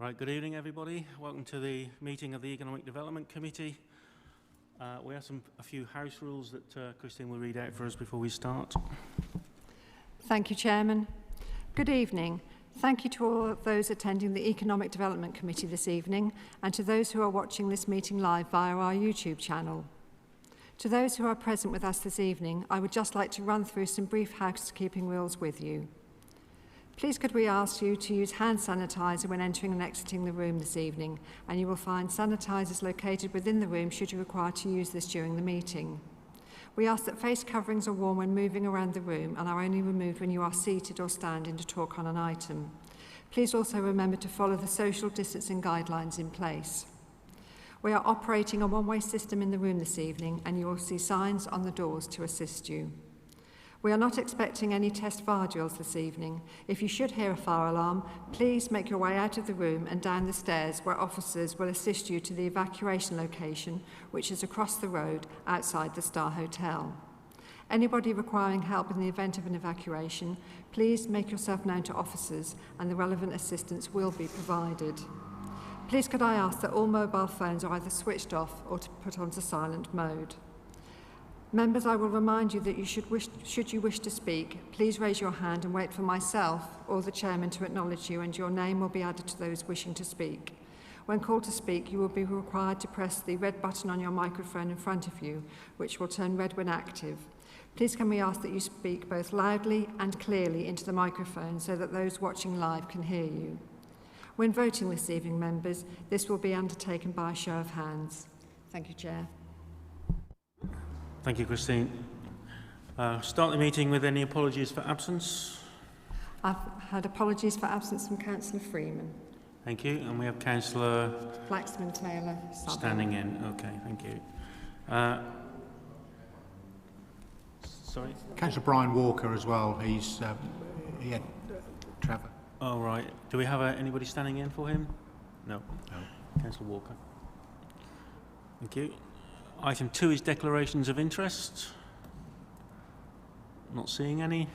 Right, good evening everybody. Welcome to the meeting of the Economic Development Committee. We have a few house rules that Christine will read out for us before we start. Thank you, Chairman. Good evening. Thank you to all those attending the Economic Development Committee this evening and to those who are watching this meeting live via our YouTube channel. To those who are present with us this evening, I would just like to run through some brief housekeeping rules with you. Please could we ask you to use hand sanitizer when entering and exiting the room this evening, and you will find sanitizers located within the room should you require to use this during the meeting. We ask that face coverings are worn when moving around the room and are only removed when you are seated or standing to talk on an item. Please also remember to follow the social distancing guidelines in place. We are operating a one-way system in the room this evening, and you will see signs on the doors to assist you. We are not expecting any test fire drills this evening. If you should hear a fire alarm, please make your way out of the room and down the stairs where officers will assist you to the evacuation location, which is across the road outside the Star Hotel. Anybody requiring help in the event of an evacuation, please make yourself known to officers and the relevant assistance will be provided. Please could I ask that all mobile phones are either switched off or to put onto silent mode. Members, I will remind you that should you wish to speak, please raise your hand and wait for myself or the chairman to acknowledge you, and your name will be added to those wishing to speak. When called to speak, you will be required to press the red button on your microphone in front of you, which will turn red when active. Please can we ask that you speak both loudly and clearly into the microphone so that those watching live can hear you. When voting this evening, members, this will be undertaken by a show of hands. Thank you, Chair. Thank you, Christine. Start the meeting with any apologies for absence. I've had apologies for absence from Councillor Freeman. Thank you. And we have Councillor Flaxman-Taylor standing in. Okay, thank you. Sorry? Councillor Brian Walker as well. He had Trevor. Oh, right. Do we have anybody standing in for him? No. Councillor Walker. Thank you. Item 2 is declarations of interest. Not seeing any.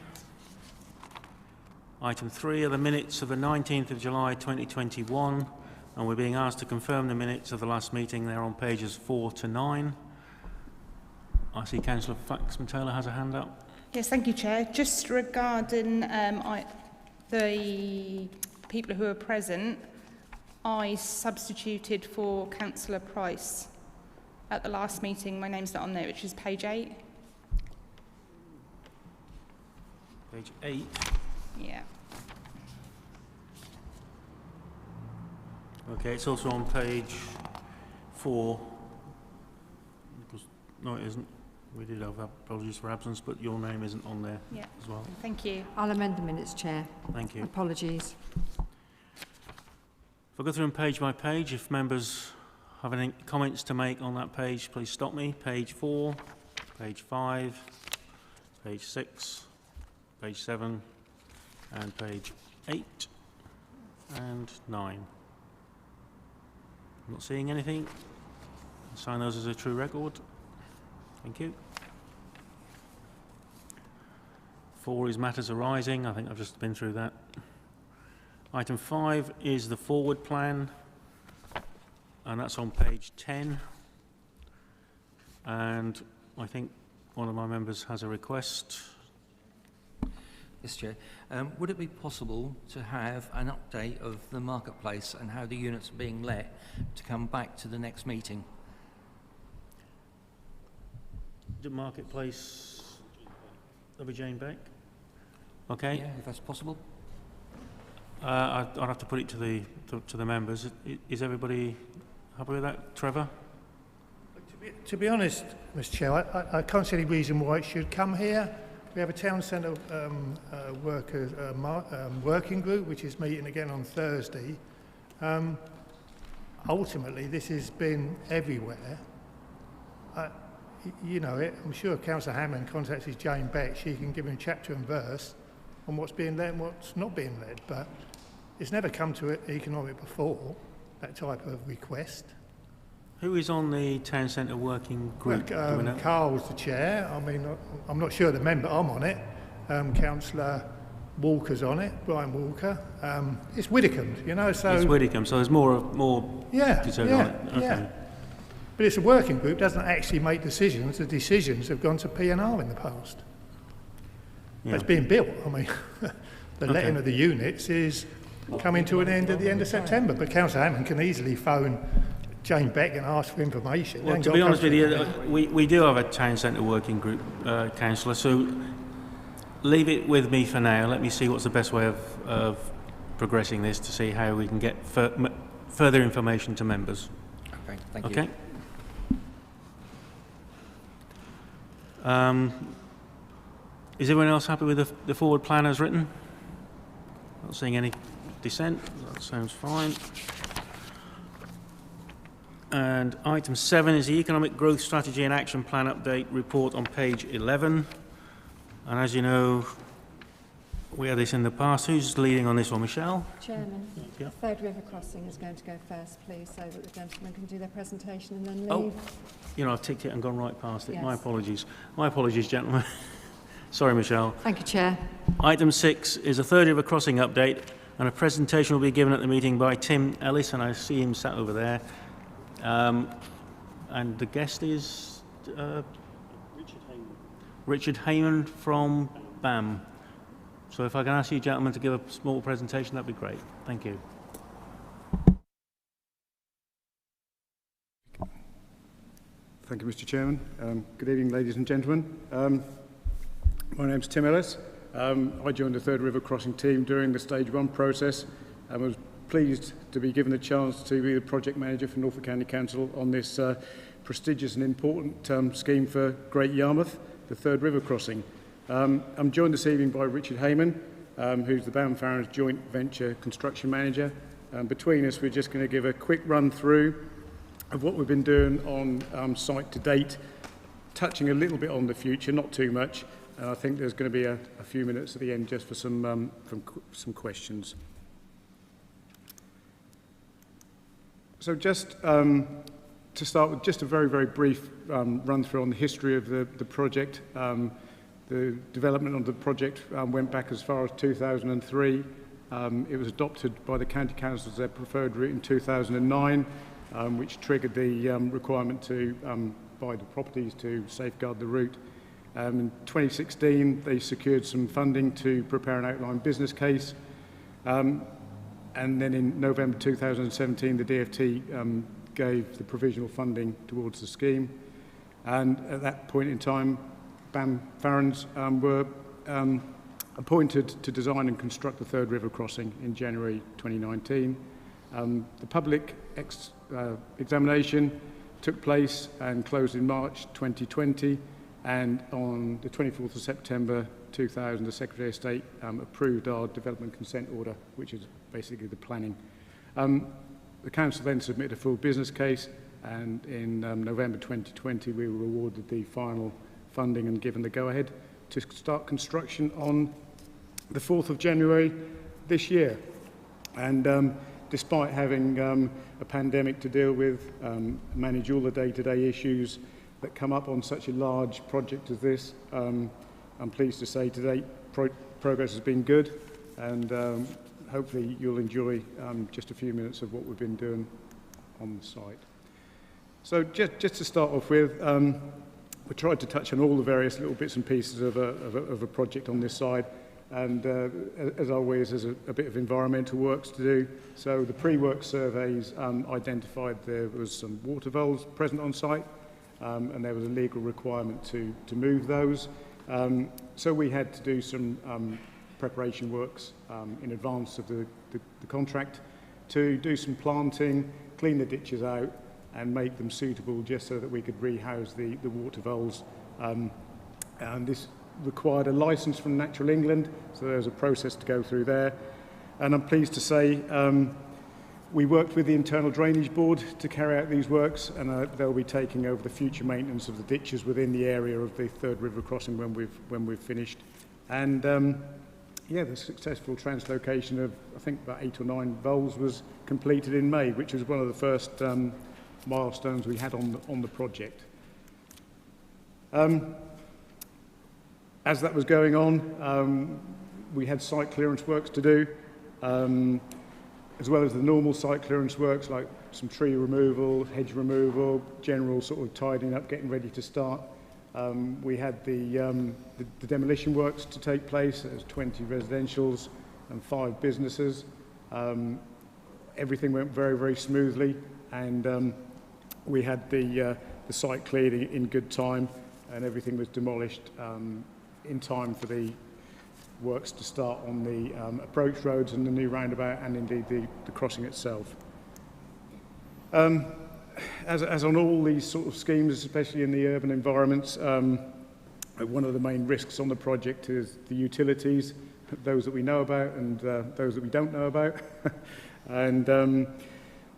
Item 3 are the minutes of the 19th of July 2021, and we're being asked to confirm the minutes of the last meeting. They're on pages 4 to 9. I see Councillor Flaxman-Taylor has a hand up. Yes, thank you, Chair. Just regarding the people who are present, I substituted for Councillor Price at the last meeting. My name's not on there, which is page 8. Page 8. Yeah. Okay, it's also on page 4. No, it isn't. We did have apologies for absence, but your name isn't on there as well. Thank you. I'll amend the minutes, Chair. Thank you. Apologies. If I go through them page by page, if members have any comments to make on that page, please stop me. Page 4, page 5, page 6, page 7, and page 8 and 9. I'm not seeing anything. I'll sign those as a true record. Thank you. 4 is matters arising. I think I've just been through that. Item 5 is the forward plan, and that's on page 10. And I think one of my members has a request. Yes, Chair. Would it be possible to have an update of the marketplace and how the units are being let to come back to the next meeting? The marketplace, Jane Beck. Okay. Yeah, if that's possible. I'd have to put it to the members. Is everybody happy with that, Trevor? To be honest, Mr. Chair, I can't see any reason why it should come here. We have a town centre workers working group which is meeting again on Thursday. Ultimately, this has been everywhere. You know it. I'm sure Councillor Hammond contacts Jane Beck. She can give him chapter and verse on what's being led and what's not being led. But it's never come to economic before, that type of request. Who is on the town centre working group? Carl's the chair. I mean, I'm not sure the member. I'm on it. Councillor Walker's on it, Brian Walker. It's Widdicombe, you know, so... It's Widdicombe, so there's more yeah, detail yeah, on it. Okay. yeah. But it's a working group, doesn't actually make decisions. The decisions have gone to P&R in the past. Yeah. It's being built. I mean, the letting of the units is coming to an end at the end of September. But Councillor Hammond can easily phone Jane Beck and ask for information. Well, to be honest with you, we do have a town centre working group, councillor, so leave it with me for now. Let me see what's the best way of progressing this to see how we can get further information to members. Okay, thank you. Okay? Is everyone else happy with the forward plan as written? Not seeing any dissent. That sounds fine. And item 7 is the Economic Growth Strategy and Action Plan Update report on page 11. And as you know, we had this in the past. Who's leading on this one? Michelle? Chairman, Yeah. Third River Crossing is going to go first, please, so that the gentlemen can do their presentation and then leave. Oh, you know, I've ticked it and gone right past it. Yes. My apologies. My apologies, gentlemen. Sorry, Michelle. Thank you, Chair. Item 6 is a Third River Crossing update, and a presentation will be given at the meeting by Tim Ellis, and I see him sat over there. And the guest is Richard Heyman from BAM. So if I can ask you gentlemen to give a small presentation, that'd be great. Thank you. Thank you, Mr. Chairman. Good evening, ladies and gentlemen. My name's Tim Ellis. I joined the Third River Crossing team during the Stage 1 process and was pleased to be given the chance to be the project manager for Norfolk County Council on this prestigious and important scheme for Great Yarmouth, the Third River Crossing. I'm joined this evening by Richard Heyman, who's the BAM Farron's Joint Venture Construction Manager. Between us, we're just going to give a quick run through of what we've been doing on site to date, touching a little bit on the future, not too much, and I think there's going to be a few minutes at the end just for some questions. So just to start with, just a very, very brief run through on the history of the project. The development of the project went back as far as 2003. It was adopted by the County Council as their preferred route in 2009, which triggered the requirement to buy the properties to safeguard the route. In 2016, they secured some funding to prepare an outline business case. And then in November 2017, the DFT gave the provisional funding towards the scheme. And at that point in time, BAM Farrons were appointed to design and construct the Third River Crossing in January 2019. The public examination took place and closed in March 2020, and on the 24th of September 2000, the Secretary of State approved our development consent order, which is basically the planning. The Council then submitted a full business case, and in November 2020, we were awarded the final funding and given the go-ahead to start construction on the 4th of January this year. And despite having a pandemic to deal with, manage all the day-to-day issues that come up on such a large project as this, I'm pleased to say today progress has been good, and hopefully you'll enjoy just a few minutes of what we've been doing on the site. So just to start off with, we tried to touch on all the various little bits and pieces of a project on this side, and as always there's a bit of environmental works to do. So the pre-work surveys identified there was some water voles present on site, and there was a legal requirement to move those. So we had to do some preparation works in advance of the contract to do some planting, clean the ditches out and make them suitable just so that we could rehouse the water voles. And this required a licence from Natural England, so there was a process to go through there. And I'm pleased to say we worked with the Internal Drainage Board to carry out these works, and they'll be taking over the future maintenance of the ditches within the area of the Third River Crossing when we've finished. And yeah, the successful translocation of, I think, about 8 or 9 voles was completed in May, which was one of the first milestones we had on the project. As that was going on, we had site clearance works to do, as well as the normal site clearance works like some tree removal, hedge removal, general sort of tidying up, getting ready to start. We had the demolition works to take place. There's 20 residentials and 5 businesses. Everything went very, very smoothly, and we had the site cleared in good time, and everything was demolished in time for the works to start on the approach roads and the new roundabout, and indeed the crossing itself. As on all these sort of schemes, especially in the urban environments, one of the main risks on the project is the utilities, those that we know about and those that we don't know about. And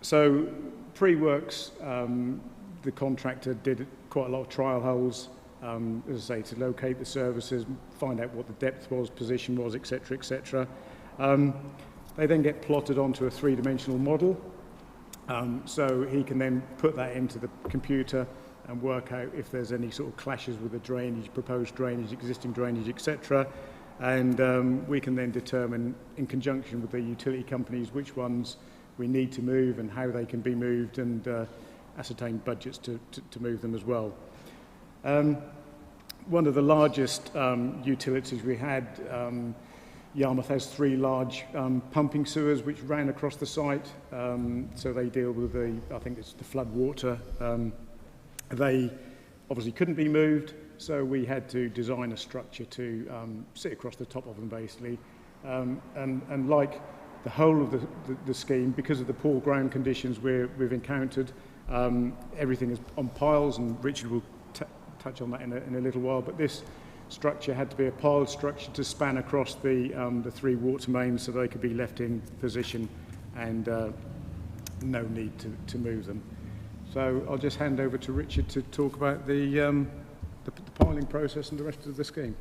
so pre-works, the contractor did quite a lot of trial holes, as I say, to locate the services, find out what the depth was, position was, etc., etc. They then get plotted onto a three-dimensional model. So he can then put that into the computer and work out if there's any sort of clashes with the drainage, proposed drainage, existing drainage, etc. And we can then determine, in conjunction with the utility companies, which ones we need to move and how they can be moved, and ascertain budgets to move them as well. One of the largest utilities we had, Yarmouth has 3 large pumping sewers which ran across the site, so they deal with I think it's the flood water. They obviously couldn't be moved, so we had to design a structure to sit across the top of them, basically. And like the whole of the scheme, because of the poor ground conditions we've encountered, everything is on piles, and Richard will touch on that in a little while, but this structure had to be a piled structure to span across the 3 water mains, so they could be left in position, and no need to move them. So I'll just hand over to Richard to talk about the piling process and the rest of the scheme.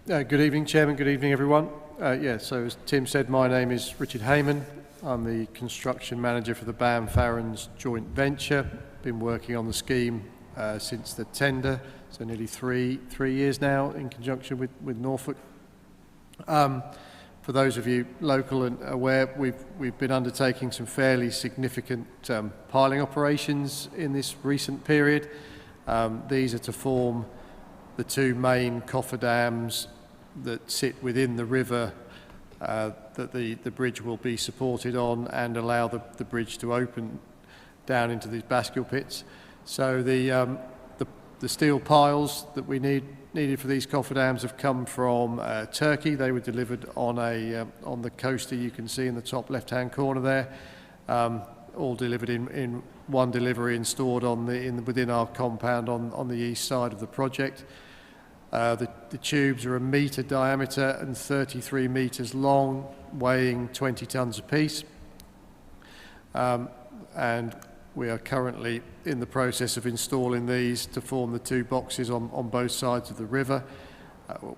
Good evening, Chairman. Good evening, everyone. So as Tim said, my name is Richard Hayman. I'm the construction manager for the BAM Farrens joint venture. Been working on the scheme since the tender, so nearly three years now, in conjunction with Norfolk. For those of you local and aware, we've been undertaking some fairly significant piling operations in this recent period. These are to form the 2 main cofferdams that sit within the river that the bridge will be supported on, and allow the bridge to open down into these bascule pits. So the steel piles that we needed for these cofferdams have come from Turkey. They were delivered on the coaster you can see in the top left-hand corner there, all delivered in one delivery and stored within our compound on the east side of the project. The tubes are 1 metre diameter and 33 metres long, weighing 20 tonnes apiece. And we are currently in the process of installing these to form the 2 boxes on both sides of the river.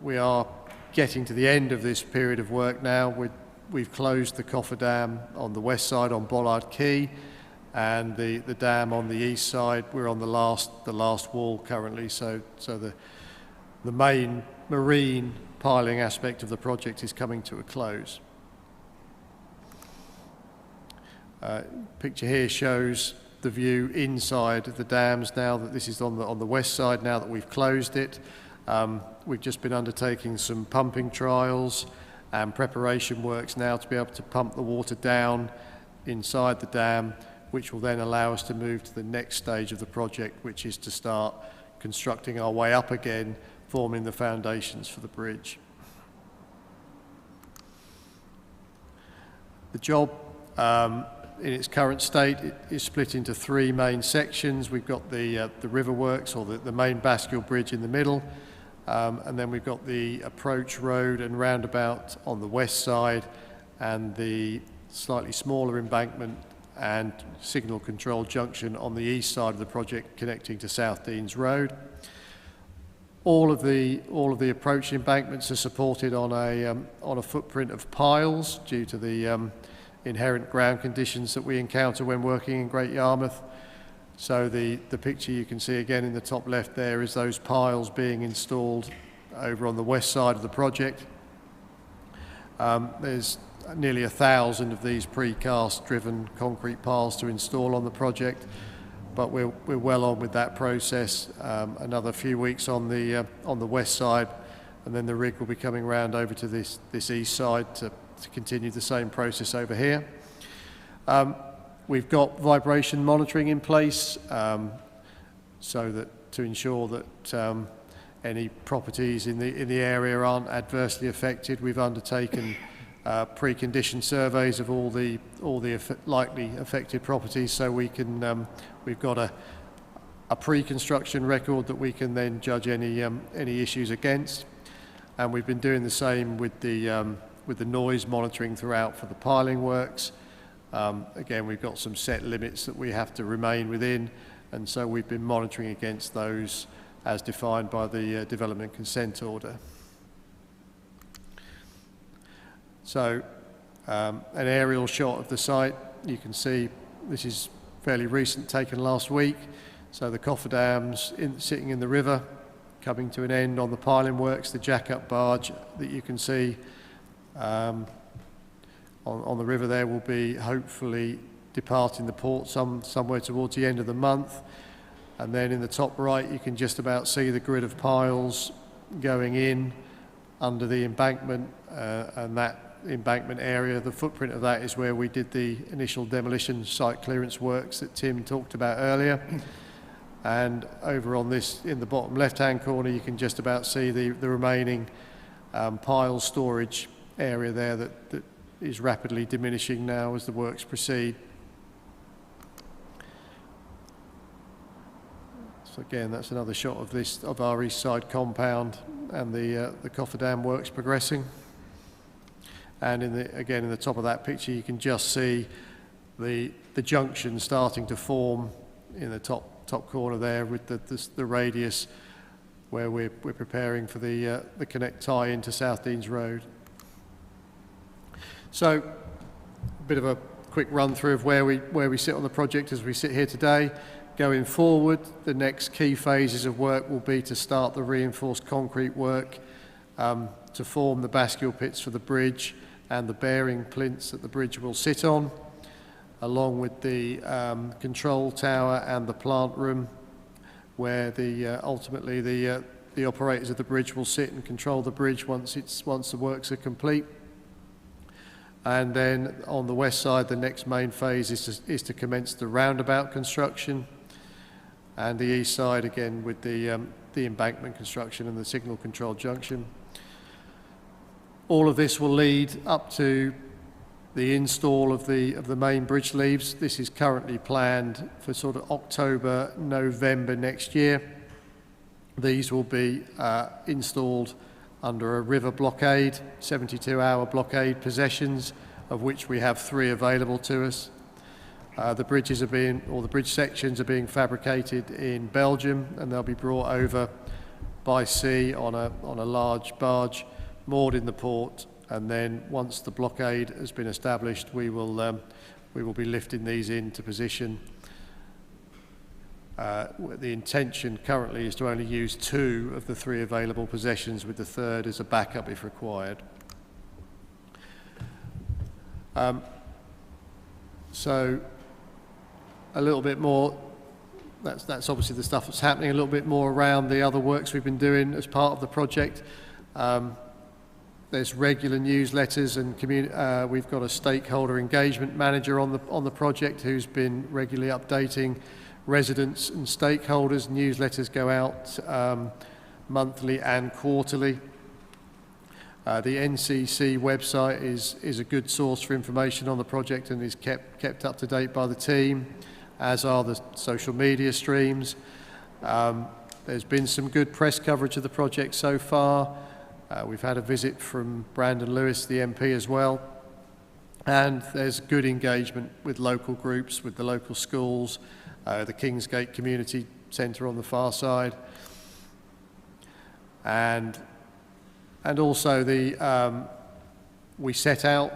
We are getting to the end of this period of work now. We've closed the cofferdam on the west side on Bollard Quay, and the dam on the east side, we're on the last wall currently. So the main marine piling aspect of the project is coming to a close. Picture here shows the view inside the dams now that this is on the west side, now that we've closed it. We've just been undertaking some pumping trials and preparation works now to be able to pump the water down inside the dam, which will then allow us to move to the next stage of the project, which is to start constructing our way up again, forming the foundations for the bridge. The job in its current state is split into 3 main sections. We've got the river works, or the main bascule bridge in the middle, and then we've got the approach road and roundabout on the west side, and the slightly smaller embankment and signal control junction on the east side of the project, connecting to South Deans Road. All of the approach embankments are supported on a footprint of piles due to the inherent ground conditions that we encounter when working in Great Yarmouth. So the picture you can see again in the top left there is those piles being installed over on the west side of the project. There's nearly 1,000 of these precast driven concrete piles to install on the project, but we're well on with that process. Another few weeks on the west side, and then the rig will be coming round over to this east side to continue the same process over here. We've got vibration monitoring in place, so that to ensure that any properties in the area aren't adversely affected. We've undertaken precondition surveys of all the likely affected properties, so we can we've got a pre-construction record that we can then judge any issues against, and we've been doing the same with the noise monitoring throughout for the piling works. Again, we've got some set limits that we have to remain within, and so we've been monitoring against those as defined by the development consent order. So an aerial shot of the site, you can see this is fairly recent, taken last week. So the cofferdams sitting in the river, coming to an end on the piling works, the jack-up barge that you can see on the river there will be hopefully departing the port somewhere towards the end of the month. And then in the top right you can just about see the grid of piles going in under the embankment, and that embankment area, the footprint of that is where we did the initial demolition site clearance works that Tim talked about earlier. And over on this, in the bottom left-hand corner, you can just about see the remaining pile storage area there that is rapidly diminishing now as the works proceed. So again, that's another shot of our east side compound and the cofferdam works progressing. And again in the top of that picture, you can just see the junction starting to form in the top corner there with the radius where we're preparing for the Connect tie into South Deans Road. So a bit of a quick run through of where we sit on the project as we sit here today. Going forward, the next key phases of work will be to start the reinforced concrete work to form the bascule pits for the bridge and the bearing plinths that the bridge will sit on, along with the control tower and the plant room, where ultimately the operators of the bridge will sit and control the bridge once the works are complete. And then on the west side, the next main phase is to commence the roundabout construction, and the east side again with the embankment construction and the signal control junction. All of this will lead up to the install of the main bridge leaves. This is currently planned for sort of October, November next year. These will be installed under a river blockade, 72-hour blockade possessions, of which we have 3 available to us. The bridge sections are being fabricated in Belgium, and they'll be brought over by sea on a large barge moored in the port, and then once the blockade has been established, we will be lifting these into position. The intention currently is to only use 2 of the 3 available possessions, with the 3rd as a backup if required. So a little bit more, that's obviously the stuff that's happening, a little bit more around the other works we've been doing as part of the project. There's regular newsletters and we've got a stakeholder engagement manager on the project who's been regularly updating residents and stakeholders. Newsletters go out monthly and quarterly. The NCC website is a good source for information on the project and is kept up to date by the team, as are the social media streams. There's been some good press coverage of the project so far. We've had a visit from Brandon Lewis, the MP, as well. And there's good engagement with local groups, with the local schools, the Kingsgate Community Centre on the far side. And also we set out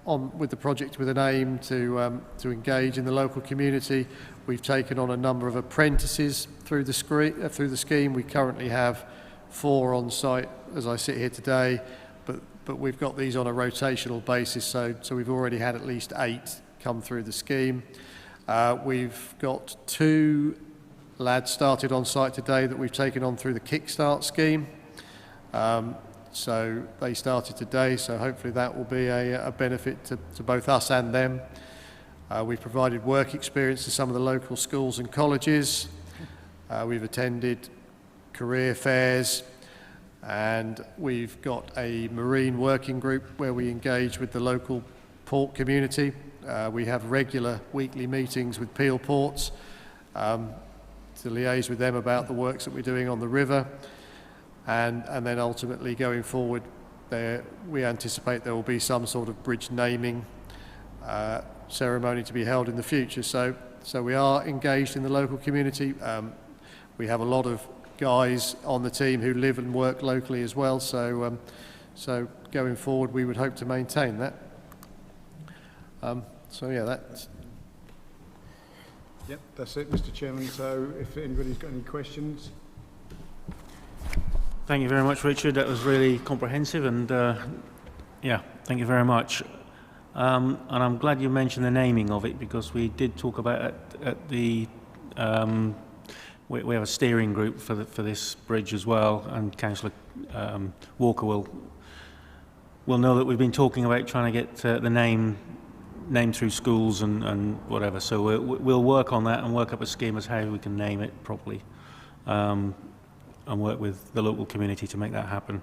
with the project with an aim to engage in the local community. We've taken on a number of apprentices through the scheme. We currently have 4 on site as I sit here today, but we've got these on a rotational basis, so we've already had at least 8 come through the scheme. We've got 2 lads started on site today that we've taken on through the Kickstart scheme. So they started today, so hopefully that will be a benefit to both us and them. We've provided work experience to some of the local schools and colleges. We've attended career fairs, and we've got a marine working group where we engage with the local port community. We have regular weekly meetings with Peel Ports to liaise with them about the works that we're doing on the river. And then ultimately going forward, we anticipate there will be some sort of bridge naming ceremony to be held in the future. So we are engaged in the local community. We have a lot of guys on the team who live and work locally as well. So going forward, we would hope to maintain that. So yeah, that's. Yep, that's it, Mr. Chairman. So if anybody's got any questions. Thank you very much, Richard. That was really comprehensive, and yeah, thank you very much. And I'm glad you mentioned the naming of it, because we did talk about it at the. We have a steering group for this bridge as well, and Councillor Walker will know that we've been talking about trying to get the name through schools and whatever. So we'll work on that and work up a scheme as how we can name it properly. And work with the local community to make that happen.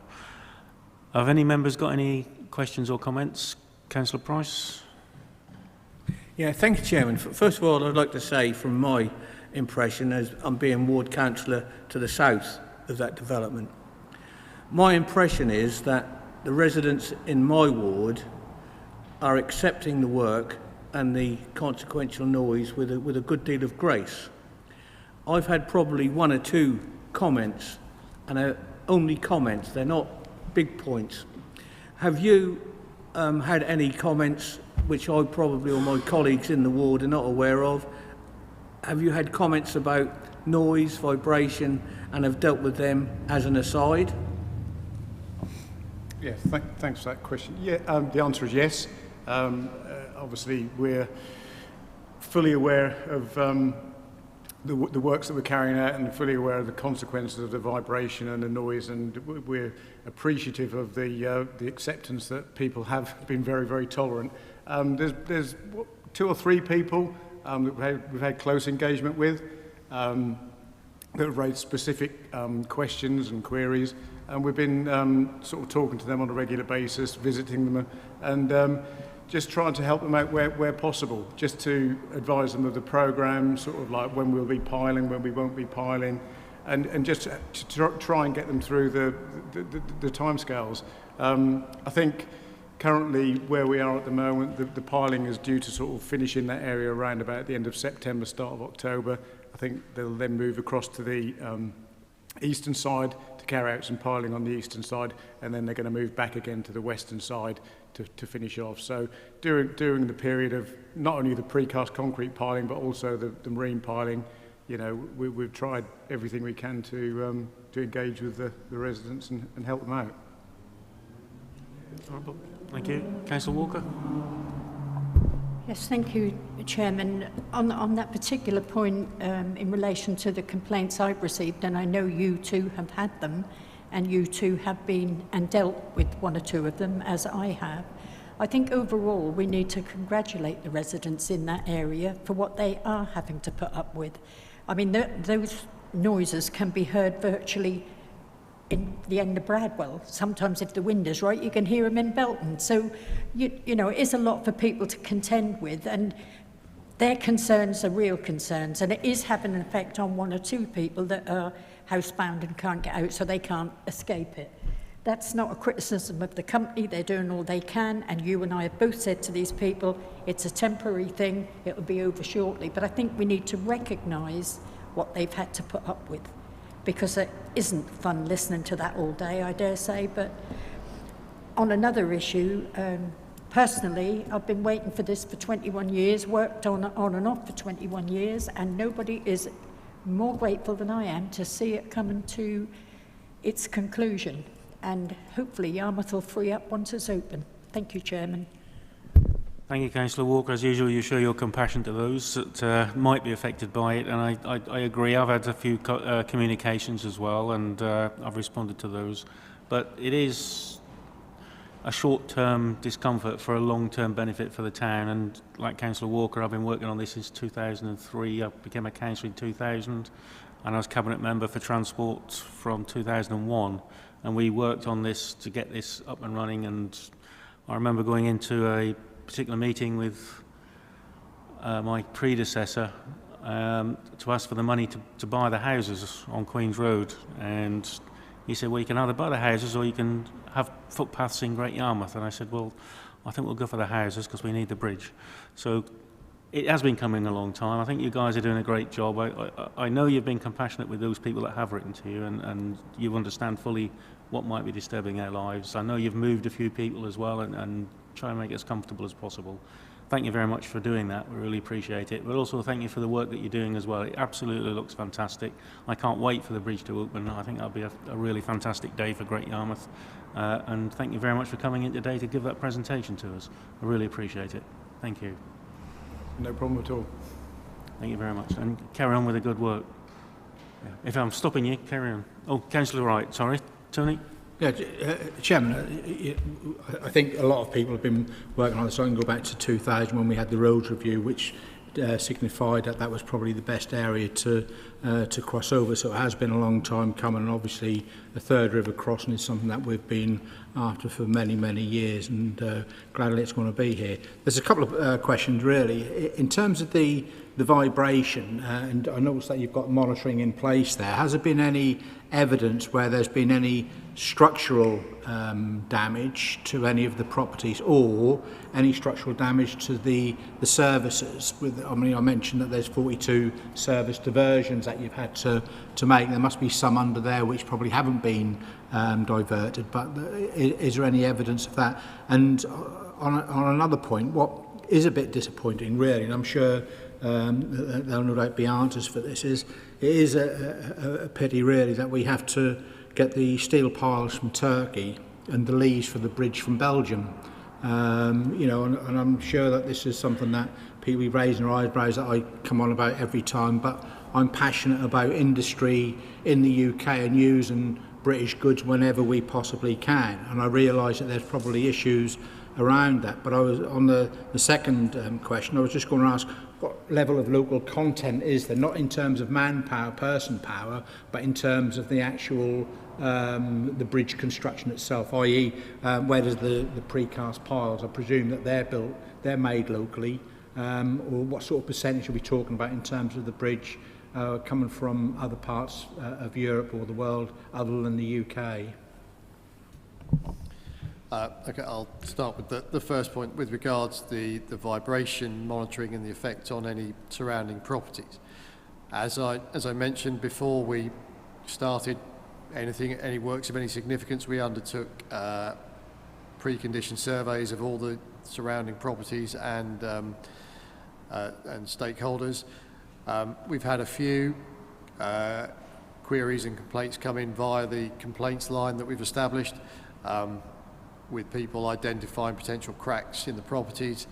Have any members got any questions or comments? Councillor Price? Yeah, thank you, Chairman. First of all, I'd like to say, from my impression, as I'm being ward councillor to the south of that development, my impression is that the residents in my ward are accepting the work and the consequential noise with a good deal of grace. I've had probably 1 or 2 comments, and only comments, they're not big points. Have you had any comments which I probably, or my colleagues in the ward, are not aware of? Have you had comments about noise, vibration, and have dealt with them as an aside? Yeah, thanks for that question. Yeah, the answer is yes. Obviously, we're fully aware of the works that we're carrying out, and fully aware of the consequences of the vibration and the noise, and we're appreciative of the acceptance that people have been very, very tolerant. There's 2 or 3 people that we've had close engagement with that have raised specific questions and queries, and we've been sort of talking to them on a regular basis, visiting them, and just trying to help them out where possible, just to advise them of the programme, sort of like when we'll be piling, when we won't be piling, and just to try and get them through the timescales. I think currently where we are at the moment, the piling is due to sort of finish in that area around about the end of September, start of October. I think they'll then move across to the eastern side to carry out some piling on the eastern side, and then they're going to move back again to the western side to finish off. So during the period of not only the precast concrete piling, but also the marine piling, you know, we've tried everything we can to engage with the residents and help them out. Thank you. Councillor Walker? Yes, thank you, Chairman. On that particular point, in relation to the complaints I've received, and I know you too have had them, and you too have been and dealt with 1 or 2 of them, as I have. I think overall we need to congratulate the residents in that area for what they are having to put up with. I mean, those noises can be heard virtually in the end of Bradwell. Sometimes if the wind is right, you can hear them in Belton. So, you know, it is a lot for people to contend with, and their concerns are real concerns, and it is having an effect on 1 or 2 people that are housebound and can't get out, so they can't escape it. That's not a criticism of the company. They're doing all they can, and you and I have both said to these people, it's a temporary thing, it'll be over shortly. But I think we need to recognise what they've had to put up with, because it isn't fun listening to that all day, I dare say. But on another issue, personally, I've been waiting for this for 21 years, worked on and off for 21 years, and nobody is more grateful than I am to see it coming to its conclusion, and hopefully Yarmouth will free up once it's open. Thank you, Chairman. Thank you, Councillor Walker. As usual, you show your compassion to those that might be affected by it, and I agree. I've had a few communications as well, and I've responded to those. But it is a short-term discomfort for a long-term benefit for the town, and like Councillor Walker, I've been working on this since 2003. I became a councillor in 2000, and I was Cabinet Member for Transport from 2001, and we worked on this to get this up and running. And I remember going into a particular meeting with my predecessor to ask for the money to buy the houses on Queen's Road, and he said, well, you can either buy the houses or you can have footpaths in Great Yarmouth. And I said, well, I think we'll go for the houses because we need the bridge. So it has been coming a long time. I think you guys are doing a great job. I know you've been compassionate with those people that have written to you, and you understand fully what might be disturbing their lives. I know you've moved a few people as well, and try and make it as comfortable as possible. Thank you very much for doing that. We really appreciate it. But also thank you for the work that you're doing as well. It absolutely looks fantastic. I can't wait for the bridge to open. I think that'll be a really fantastic day for Great Yarmouth. And thank you very much for coming in today to give that presentation to us. I really appreciate it. Thank you. No problem at all. Thank you very much. And carry on with the good work. Yeah. If I'm stopping you, carry on. Oh, Councillor Wright, sorry. Tony? Yeah, Chairman, I think a lot of people have been working on this. I can go back to 2000 when we had the roads review, which signified that that was probably the best area to cross over. So it has been a long time coming, and obviously the third river crossing is something that we've been after for many, many years, and gladly it's going to be here. There's a couple of questions really. In terms of the vibration, and I noticed that you've got monitoring in place there. Has there been any evidence where there's been any structural damage to any of the properties, or any structural damage to the services? I mean, I mentioned that there's 42 service diversions that you've had to make. There must be some under there which probably haven't been diverted, but is there any evidence of that? And on another point, what is a bit disappointing really, and I'm sure there'll no doubt be answers for this, is it is a pity really that we have to get the steel piles from Turkey and the leaves for the bridge from Belgium. You know, and I'm sure that this is something that people raise their eyebrows that I come on about every time, but I'm passionate about industry in the UK and using British goods whenever we possibly can, and I realise that there's probably issues around that. But I was on the second question, I was just going to ask what level of local content is there, not in terms of manpower, person power, but in terms of the actual the bridge construction itself, i.e. Where does the precast piles, I presume that they're made locally, or what sort of percentage are we talking about in terms of the bridge coming from other parts of Europe or the world other than the UK? Okay, I'll start with the first point with regards to the vibration monitoring and the effect on any surrounding properties. As I mentioned before we started any works of any significance, we undertook precondition surveys of all the surrounding properties and stakeholders. We've had a few queries and complaints come in via the complaints line that we've established, with people identifying potential cracks in the properties.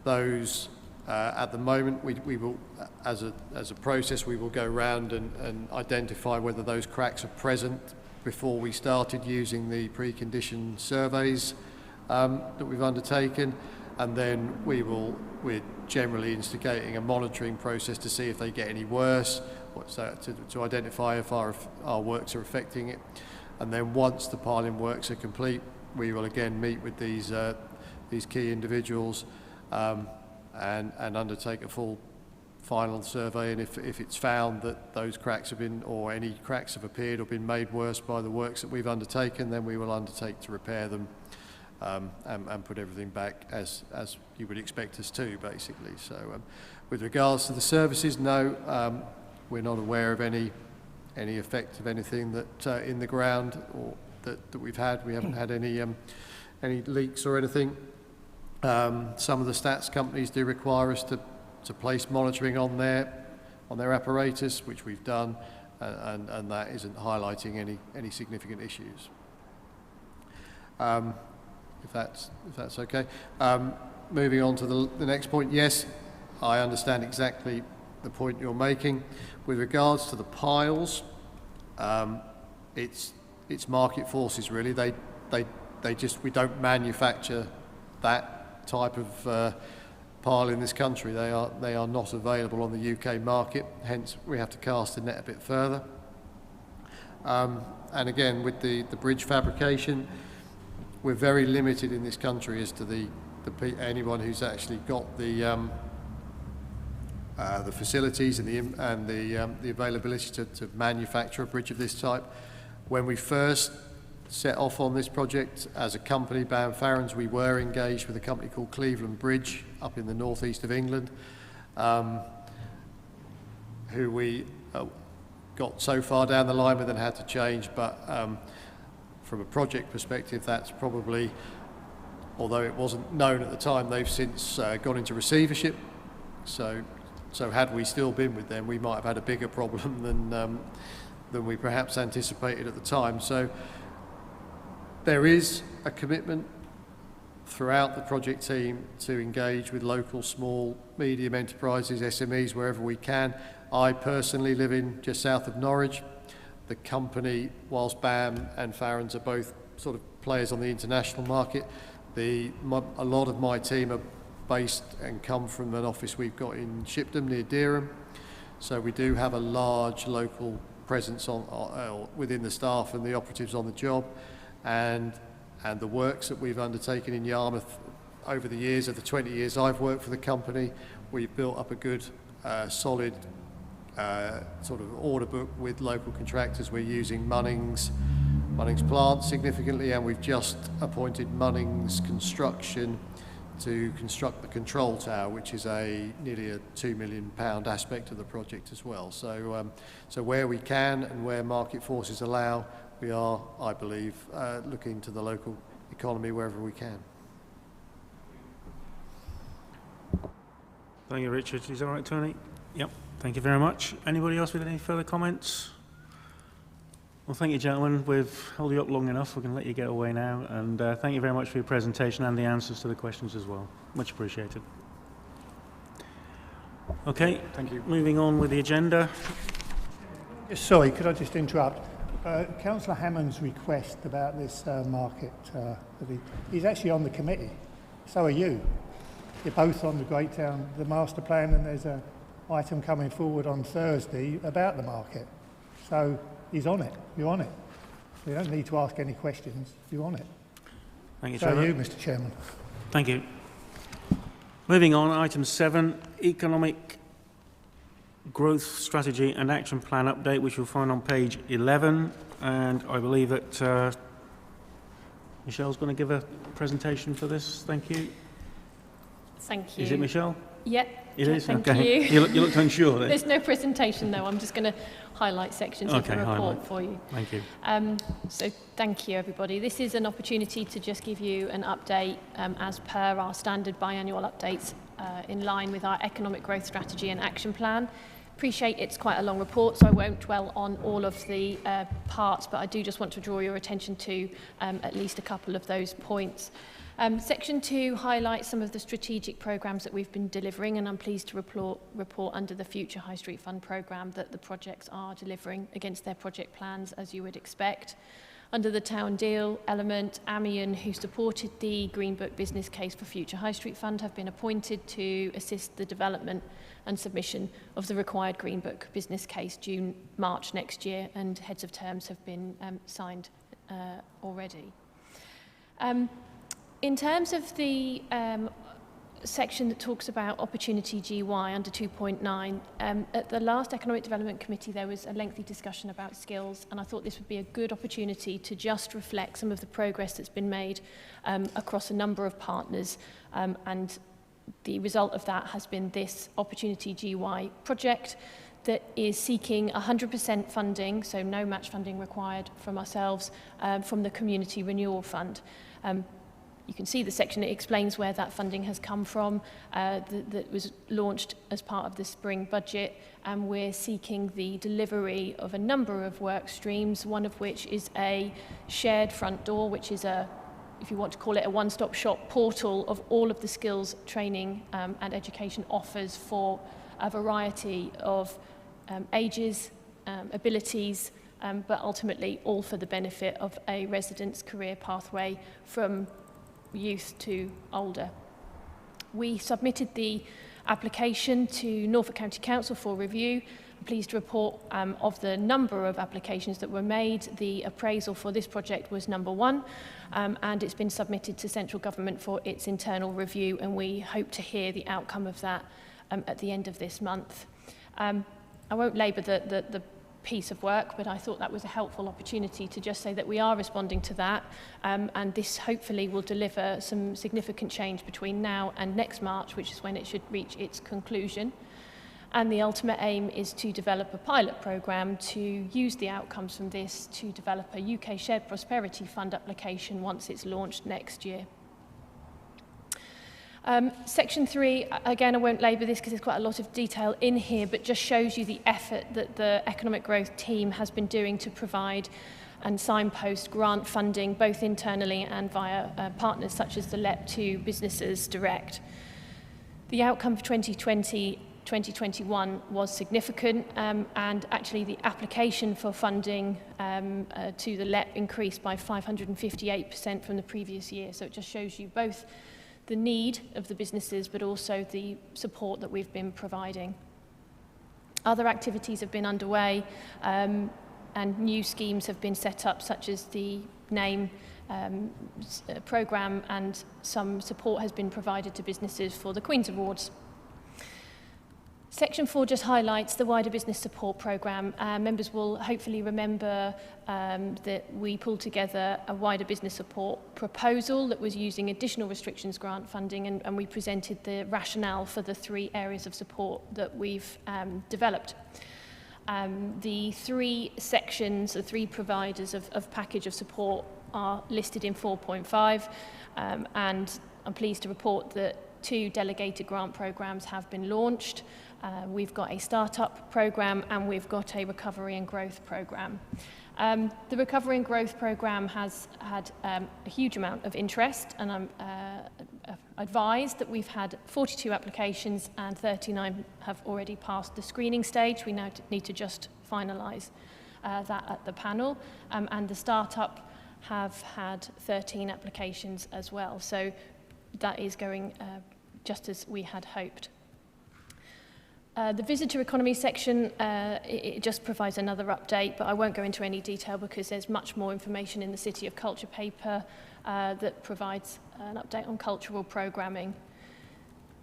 Those at the moment we will, as a process, we will go round and identify whether those cracks are present before we started using the precondition surveys that we've undertaken, and then we're generally instigating a monitoring process to see if they get any worse, to identify if our works are affecting it. And then once the piling works are complete, we will again meet with these key individuals and undertake a full final survey, and if it's found that those cracks have been, or any cracks have appeared or been made worse by the works that we've undertaken, then we will undertake to repair them and put everything back as you would expect us to, basically. So with regards to the services, no, we're not aware of any effect of anything that in the ground or that we've had. We haven't had any leaks or anything. Some of the stats companies do require us to place monitoring on their apparatus, which we've done, and that isn't highlighting any significant issues. If that's okay. Moving on to the next point, yes, I understand exactly the point you're making. With regards to the piles, it's market forces really. We don't manufacture that type of pile in this country. They are not available on the UK market, hence we have to cast the net a bit further. And again, with the bridge fabrication, we're very limited in this country as to anyone who's actually got the facilities and the availability to manufacture a bridge of this type. When we first set off on this project as a company, BAM Farrens, we were engaged with a company called Cleveland Bridge up in the northeast of England, who we got so far down the line with and had to change, but from a project perspective, that's probably, although it wasn't known at the time, they've since gone into receivership. So had we still been with them, we might have had a bigger problem than we perhaps anticipated at the time. So there is a commitment throughout the project team to engage with local, small, medium enterprises, SMEs, wherever we can. I personally live in just south of Norwich. The company, whilst BAM and Farrens are both sort of players on the international market, a lot of my team are based and come from an office we've got in Shipdham near Dereham. So we do have a large local presence within the staff and the operatives on the job, and the works that we've undertaken in Yarmouth over the years, of the 20 years I've worked for the company, we've built up a good solid sort of order book with local contractors. We're using Munnings Plant significantly, and we've just appointed Munnings Construction to construct the control tower, which is nearly a £2 million aspect of the project as well. So, so where we can and where market forces allow, we are, I believe, looking to the local economy wherever we can. Thank you, Richard. Is that all right, Tony? Yep. Thank you very much. Anybody else with any further comments? Well, thank you, gentlemen. We've held you up long enough. We can let you get away now. And thank you very much for your presentation and the answers to the questions as well. Much appreciated. Okay. Thank you. Moving on with the agenda. Sorry, could I just interrupt? Councillor Hammond's request about this market, he's actually on the committee. So are you. You're both on the Great Town, the master plan, and there's an item coming forward on Thursday about the market. So he's on it. You're on it. So you don't need to ask any questions. You're on it. Thank you, so Chairman. are you, Mr. Chairman. Thank you. Moving on, item 7, Economic Growth Strategy and Action Plan Update, which you'll find on page 11. And I believe that Michelle's going to give a presentation for this. Thank you. Thank you. Is it Michelle? Yep. It is? Thank okay. you. You looked unsure then. There's no presentation though. I'm just going to highlight sections of the report for you. Thank you. So thank you, everybody. This is an opportunity to just give you an update as per our standard biannual updates in line with our economic growth strategy and action plan. Appreciate it's quite a long report, so I won't dwell on all of the parts, but I do just want to draw your attention to at least a couple of those points. Section 2 highlights some of the strategic programmes that we've been delivering, and I'm pleased to report under the Future High Street Fund programme that the projects are delivering against their project plans, as you would expect. Under the Town Deal element, Amian, who supported the Green Book business case for Future High Street Fund, have been appointed to assist the development and submission of the required Green Book business case due March next year, and heads of terms have been signed already. In terms of the section that talks about opportunity GY under 2.9, at the last Economic Development Committee there was a lengthy discussion about skills, and I thought this would be a good opportunity to just reflect some of the progress that's been made across a number of partners, and the result of that has been this opportunity GY project that is seeking 100% funding, so no match funding required from ourselves, from the Community Renewal Fund. you can see the section, it explains where that funding has come from, that was launched as part of the spring budget, and we're seeking the delivery of a number of work streams, one of which is a shared front door, which is a, if you want to call it, a one-stop shop portal of all of the skills training and education offers for a variety of ages, abilities, but ultimately all for the benefit of a resident's career pathway from youth to older. We submitted the application to Norfolk County Council for review. I'm pleased to report of the number of applications that were made. The appraisal for this project was number 1, and it's been submitted to central government for its internal review, and we hope to hear the outcome of that at the end of this month. I won't labour the piece of work, but I thought that was a helpful opportunity to just say that we are responding to that, and this hopefully will deliver some significant change between now and next March, which is when it should reach its conclusion. And the ultimate aim is to develop a pilot programme to use the outcomes from this to develop a UK Shared Prosperity Fund application once it's launched next year. Section 3, again, I won't labour this because there's quite a lot of detail in here, but just shows you the effort that the economic growth team has been doing to provide and signpost grant funding, both internally and via partners such as the LEP to businesses direct. The outcome for 2020-2021 was significant, and actually the application for funding to the LEP increased by 558% from the previous year. So it just shows you both the need of the businesses, but also the support that we've been providing. Other activities have been underway, and new schemes have been set up, such as the NAME programme, and some support has been provided to businesses for the Queen's Awards. Section 4 just highlights the wider business support programme. Members will hopefully remember that we pulled together a wider business support proposal that was using additional restrictions grant funding, and we presented the rationale for the 3 areas of support that we've developed. The 3 sections, the 3 providers of package of support are listed in 4.5, and I'm pleased to report that 2 delegated grant programmes have been launched. We've got a startup programme and we've got a recovery and growth programme. The recovery and growth programme has had a huge amount of interest, and I'm advised that we've had 42 applications and 39 have already passed the screening stage. We now need to just finalise that at the panel, and the startup have had 13 applications as well. So that is going just as we had hoped. The visitor economy section, it just provides another update, but I won't go into any detail because there's much more information in the City of Culture paper that provides an update on cultural programming.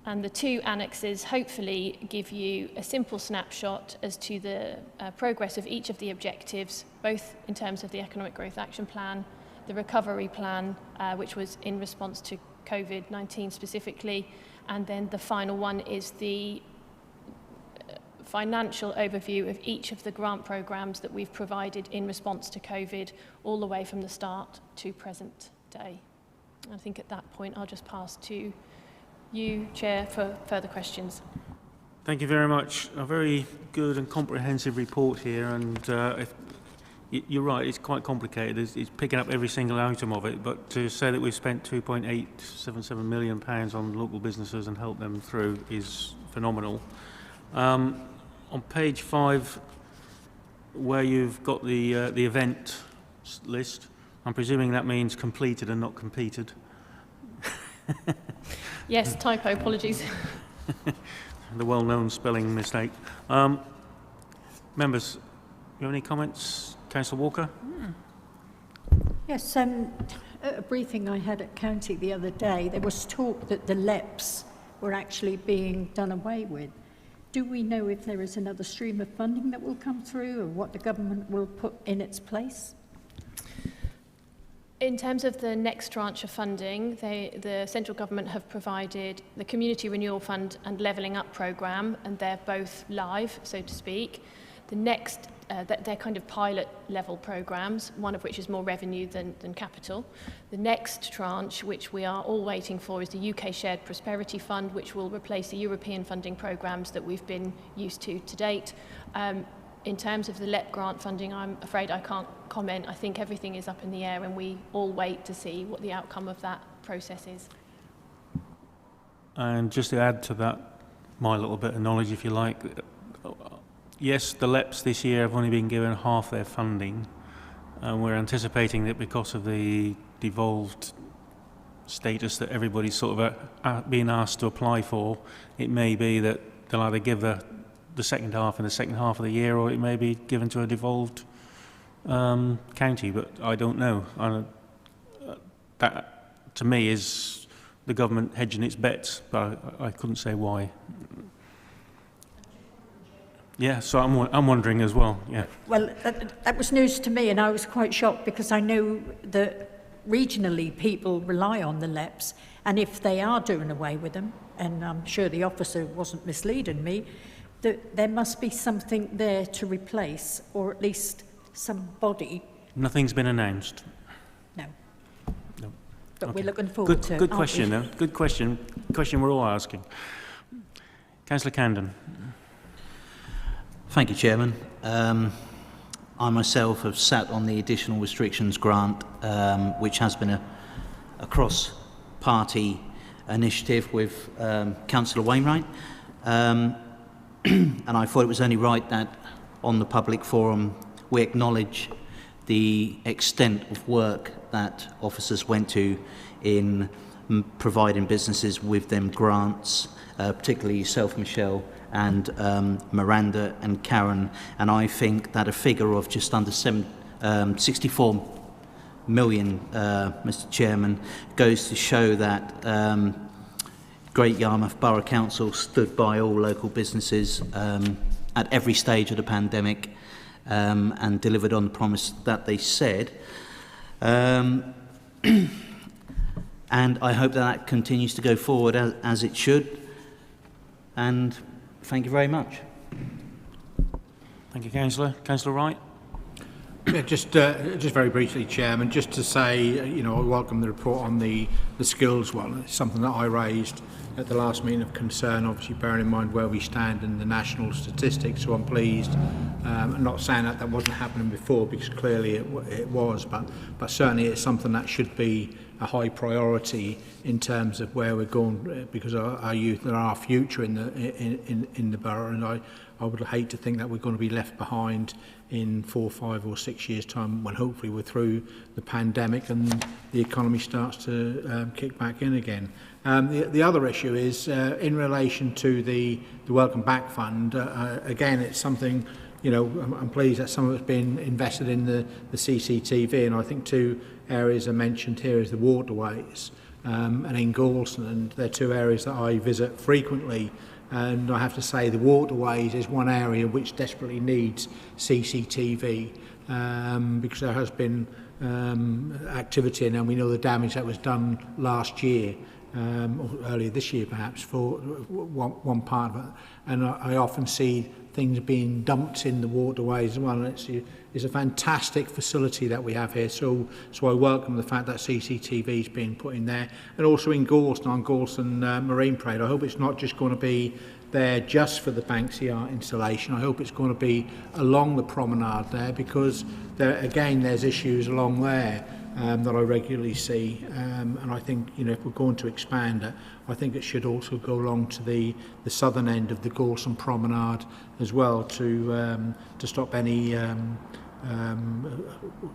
And the 2 annexes hopefully give you a simple snapshot as to the progress of each of the objectives, both in terms of the Economic Growth Action Plan, the Recovery Plan, which was in response to COVID-19 specifically, and then the final one is the financial overview of each of the grant programmes that we've provided in response to COVID, all the way from the start to present day. I think at that point I'll just pass to you, Chair, for further questions. Thank you very much. A very good and comprehensive report here, and you're right, it's quite complicated. It's picking up every single item of it, but to say that we've spent £2.877 million on local businesses and helped them through is phenomenal. On page 5, where you've got the event list, I'm presuming that means completed and not competed. Yes, typo, apologies. The well-known spelling mistake. Members, you have any comments? Councillor Walker? Yes, at a briefing I had at County the other day, there was talk that the LEPs were actually being done away with. Do we know if there is another stream of funding that will come through, or what the government will put in its place? In terms of the next tranche of funding, the central government have provided the Community Renewal Fund and Levelling Up programme, and they're both live, so to speak. The next they're kind of pilot level programs, one of which is more revenue than capital. The next tranche, which we are all waiting for, is the UK Shared Prosperity Fund, which will replace the European funding programs that we've been used to date. In terms of the LEP grant funding, I'm afraid I can't comment. I think everything is up in the air and we all wait to see what the outcome of that process is. And just to add to that, my little bit of knowledge, if you like, yes, the LEPs this year have only been given half their funding, and we're anticipating that because of the devolved status that everybody's sort of being asked to apply for, it may be that they'll either give the second half in the second half of the year, or it may be given to a devolved county, but I don't know. That, to me, is the government hedging its bets, but I couldn't say why. Yeah, so I'm wondering as well, yeah. Well, that was news to me, and I was quite shocked because I know that regionally people rely on the LEPs, and if they are doing away with them, and I'm sure the officer wasn't misleading me, that there must be something there to replace, or at least somebody. Nothing's been announced. No. No. But Okay. we're looking forward to it. Good question, though. Good question. Question we're all asking. Councillor Camden. Thank you, Chairman. I myself have sat on the additional restrictions grant, which has been a cross-party initiative with Councillor Wainwright. And I thought it was only right that on the public forum we acknowledge the extent of work that officers went to in providing businesses with them grants, particularly yourself, Michelle, and Miranda and Karen. And I think that a figure of just under 64 million, Mr. Chairman, goes to show that Great Yarmouth Borough Council stood by all local businesses at every stage of the pandemic and delivered on the promise that they said. And I hope that continues to go forward as it should. And thank you very much. Thank you, Councillor. Councillor Wright. Yeah, just very briefly, Chairman, just to say, I welcome the report on the skills one. It's something that I raised at the last meeting of concern, obviously bearing in mind where we stand in the national statistics, so I'm pleased. I'm not saying that wasn't happening before, because clearly it was, but certainly it's something that should be a high priority in terms of where we're going, because our youth are our future in the borough, and I would hate to think that we're going to be left behind in 4, 5 or 6 years' time, when hopefully we're through the pandemic and the economy starts to kick back in again. The other issue is in relation to the Welcome Back Fund. Again, it's something, I'm pleased that some of it's been invested in the CCTV, and I think two areas are mentioned here is the waterways and in Galston, and they're two areas that I visit frequently. And I have to say the waterways is one area which desperately needs CCTV because there has been activity, and we know the damage that was done last year, or earlier this year perhaps, for one part of it. And I often see things being dumped in the waterways as well, and it's a fantastic facility that we have here, so I welcome the fact that CCTV is being put in there, and also in Galston, on Galston Marine Parade. I hope it's not just going to be there just for the Banksy art installation. I hope it's going to be along the promenade there, because there's issues along there that I regularly see, and I think if we're going to expand it, I think it should also go along to the southern end of the Galston Promenade as well, to stop any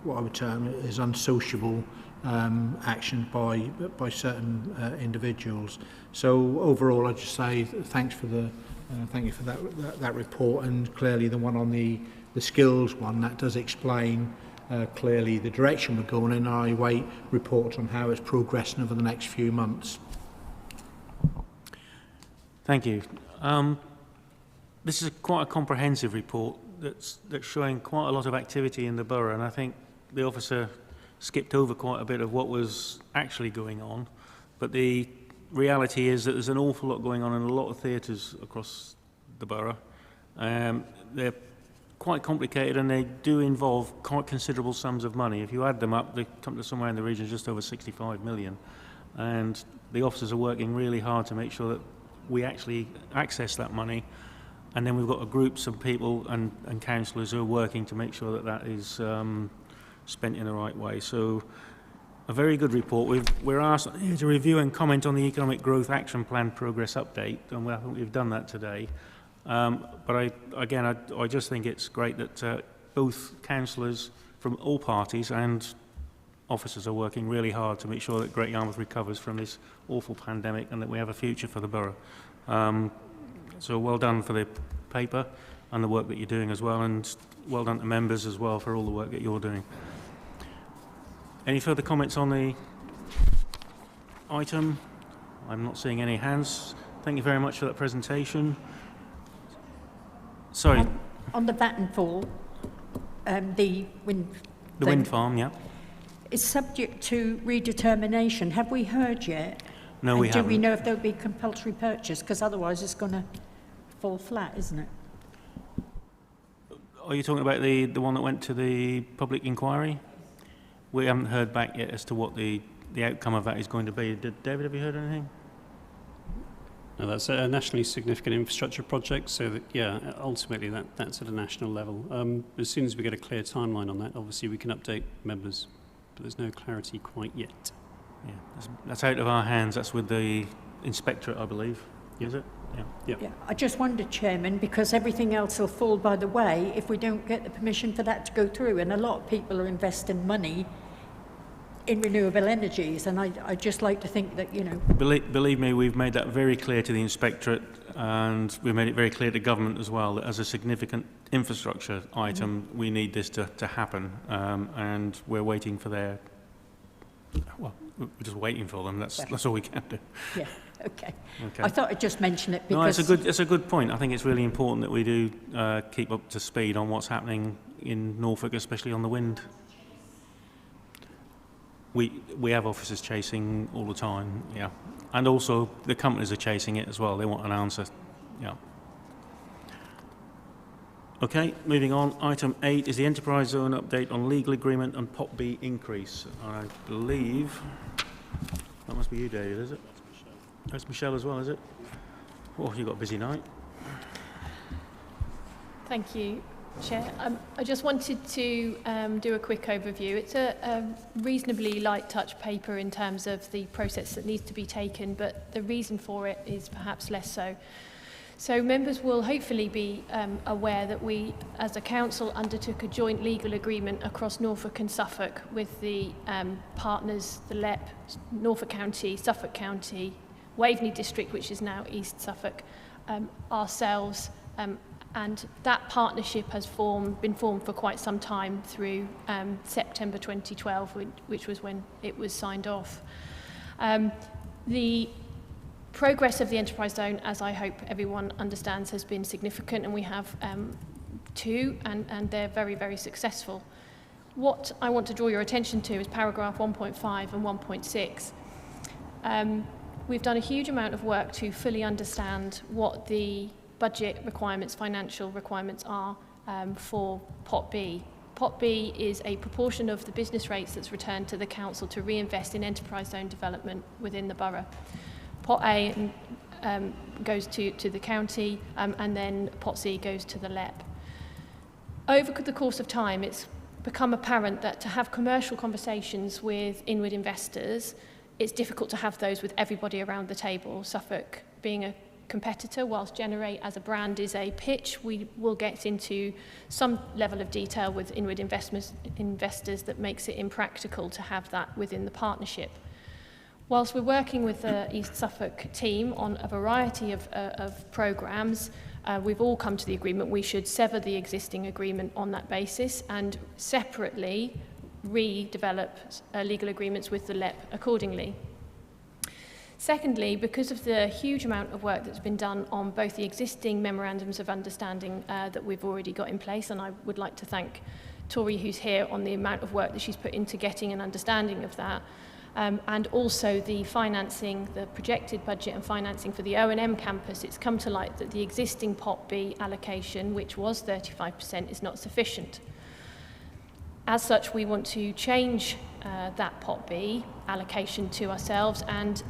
what I would term is unsociable action by certain individuals. So overall, I just say thanks for thank you for that report, and clearly the one on the skills one, that does explain clearly the direction we're going in. I await reports on how it's progressing over the next few months. Thank you. This is quite a comprehensive report that's showing quite a lot of activity in the borough, and I think the officer skipped over quite a bit of what was actually going on. But the reality is that there's an awful lot going on in a lot of theatres across the borough. They're quite complicated, and they do involve quite considerable sums of money. If you add them up, they come to somewhere in the region of just over 65 million. And the officers are working really hard to make sure that we actually access that money. And then we've got groups of people and councillors who are working to make sure that that is spent in the right way. So a very good report. We're asked here to review and comment on the Economic Growth Action Plan progress update, and I think we've done that today. But I just think it's great that both councillors from all parties and officers are working really hard to make sure that Great Yarmouth recovers from this awful pandemic and that we have a future for the borough. So well done for the paper and the work that you're doing as well, and well done to members as well for all the work that you're doing. Any further comments on the item? I'm not seeing any hands. Thank you very much for that presentation. Sorry. On the Vattenfall, the wind farm, yeah. Is subject to redetermination. Have we heard yet? No, we haven't. Do we know if there'll be compulsory purchase? Because otherwise it's going to fall flat, isn't it? Are you talking about the one that went to the public inquiry? We haven't heard back yet as to what the outcome of that is going to be. David, have you heard anything? No, that's a nationally significant infrastructure project, so that, yeah, ultimately that's at a national level. As soon as we get a clear timeline on that, obviously we can update members, but there's no clarity quite yet. Yeah, that's out of our hands. That's with the inspectorate, I believe. Yeah. Is it? Yeah. Yeah. I just wondered, Chairman, because everything else will fall by the way if we don't get the permission for that to go through, and a lot of people are investing money in renewable energies, and I'd just like to think that, you know... Believe me, we've made that very clear to the inspectorate, and we've made it very clear to government as well that as a significant infrastructure item, we need this to happen, and we're waiting for their... Well, we're just waiting for them. That's all we can do. Yeah. Okay. I thought I'd just mention it because... No, it's a good point. I think it's really important that we do keep up to speed on what's happening in Norfolk, especially on the wind. We have officers chasing all the time, yeah. And also the companies are chasing it as well. They want an answer, yeah. Okay, moving on. Item 8 is the Enterprise Zone update on legal agreement and Pot B increase. I believe that must be you, David, is it? That's Michelle as well, is it? Oh, you've got a busy night. Thank you, Chair. I just wanted to do a quick overview. It's a reasonably light touch paper in terms of the process that needs to be taken, but the reason for it is perhaps less so. So members will hopefully be aware that we, as a council, undertook a joint legal agreement across Norfolk and Suffolk with the partners, the LEP, Norfolk County, Suffolk County, Waveney District, which is now East Suffolk, ourselves, and that partnership has been formed for quite some time through September 2012, which was when it was signed off. The progress of the Enterprise Zone, as I hope everyone understands, has been significant, and we have two, and they're very, very successful. What I want to draw your attention to is paragraph 1.5 and 1.6. We've done a huge amount of work to fully understand what the budget requirements, financial requirements are for Pot B. Pot B is a proportion of the business rates that's returned to the council to reinvest in enterprise zone development within the borough. Pot A goes to the county, and then Pot C goes to the LEP. Over the course of time, it's become apparent that to have commercial conversations with inward investors, it's difficult to have those with everybody around the table. Suffolk being a competitor, whilst Generate as a brand is a pitch, we will get into some level of detail with inward investors that makes it impractical to have that within the partnership. Whilst we're working with the East Suffolk team on a variety of programmes, we've all come to the agreement we should sever the existing agreement on that basis and separately redevelop legal agreements with the LEP accordingly. Secondly, because of the huge amount of work that's been done on both the existing memorandums of understanding that we've already got in place, and I would like to thank Tori, who's here, on the amount of work that she's put into getting an understanding of that, And also the financing, the projected budget and financing for the O&M campus, it's come to light that the existing Pot B allocation, which was 35%, is not sufficient. As such, we want to change that Pot B allocation to ourselves, and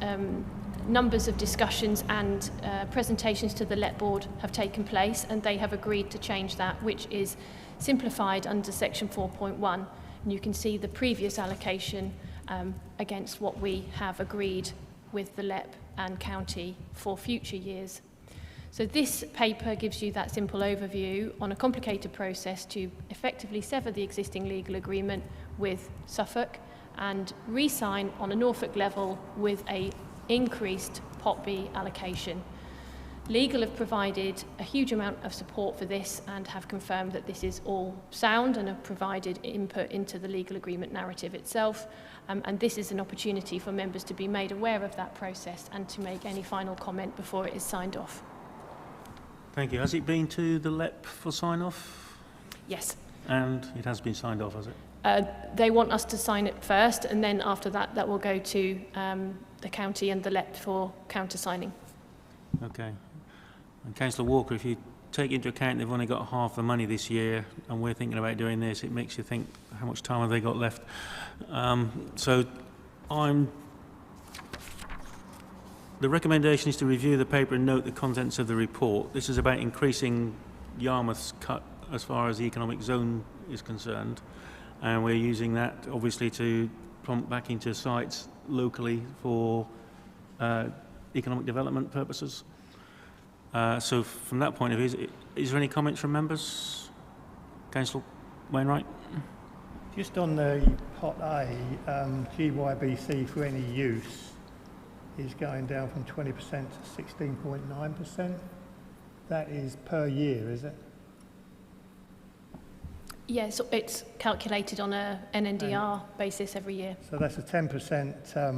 numbers of discussions and presentations to the LEP board have taken place, and they have agreed to change that, which is simplified under section 4.1. And you can see the previous allocation against what we have agreed with the LEP and county for future years. So this paper gives you that simple overview on a complicated process to effectively sever the existing legal agreement with Suffolk and re-sign on a Norfolk level with a increased Pot B allocation. Legal have provided a huge amount of support for this and have confirmed that this is all sound and have provided input into the legal agreement narrative itself. And this is an opportunity for members to be made aware of that process and to make any final comment before it is signed off. Thank you. Has it been to the LEP for sign-off? Yes. And it has been signed off, has it? They want us to sign it first, and then after that, that will go to the county and the LEP for counter-signing. Okay. And Councillor Walker, if you take into account they've only got half the money this year and we're thinking about doing this, it makes you think, how much time have they got left? The recommendation is to review the paper and note the contents of the report. This is about increasing Yarmouth's cut as far as the economic zone is concerned, and we're using that obviously to plump back into sites locally for economic development purposes. So from that point of view, is there any comments from members? Councillor Wainwright? Just on the Pot A, GYBC for any use is going down from 20% to 16.9%. That is per year, is it? Yes, it's calculated on a NNDR basis every year. So that's a 10%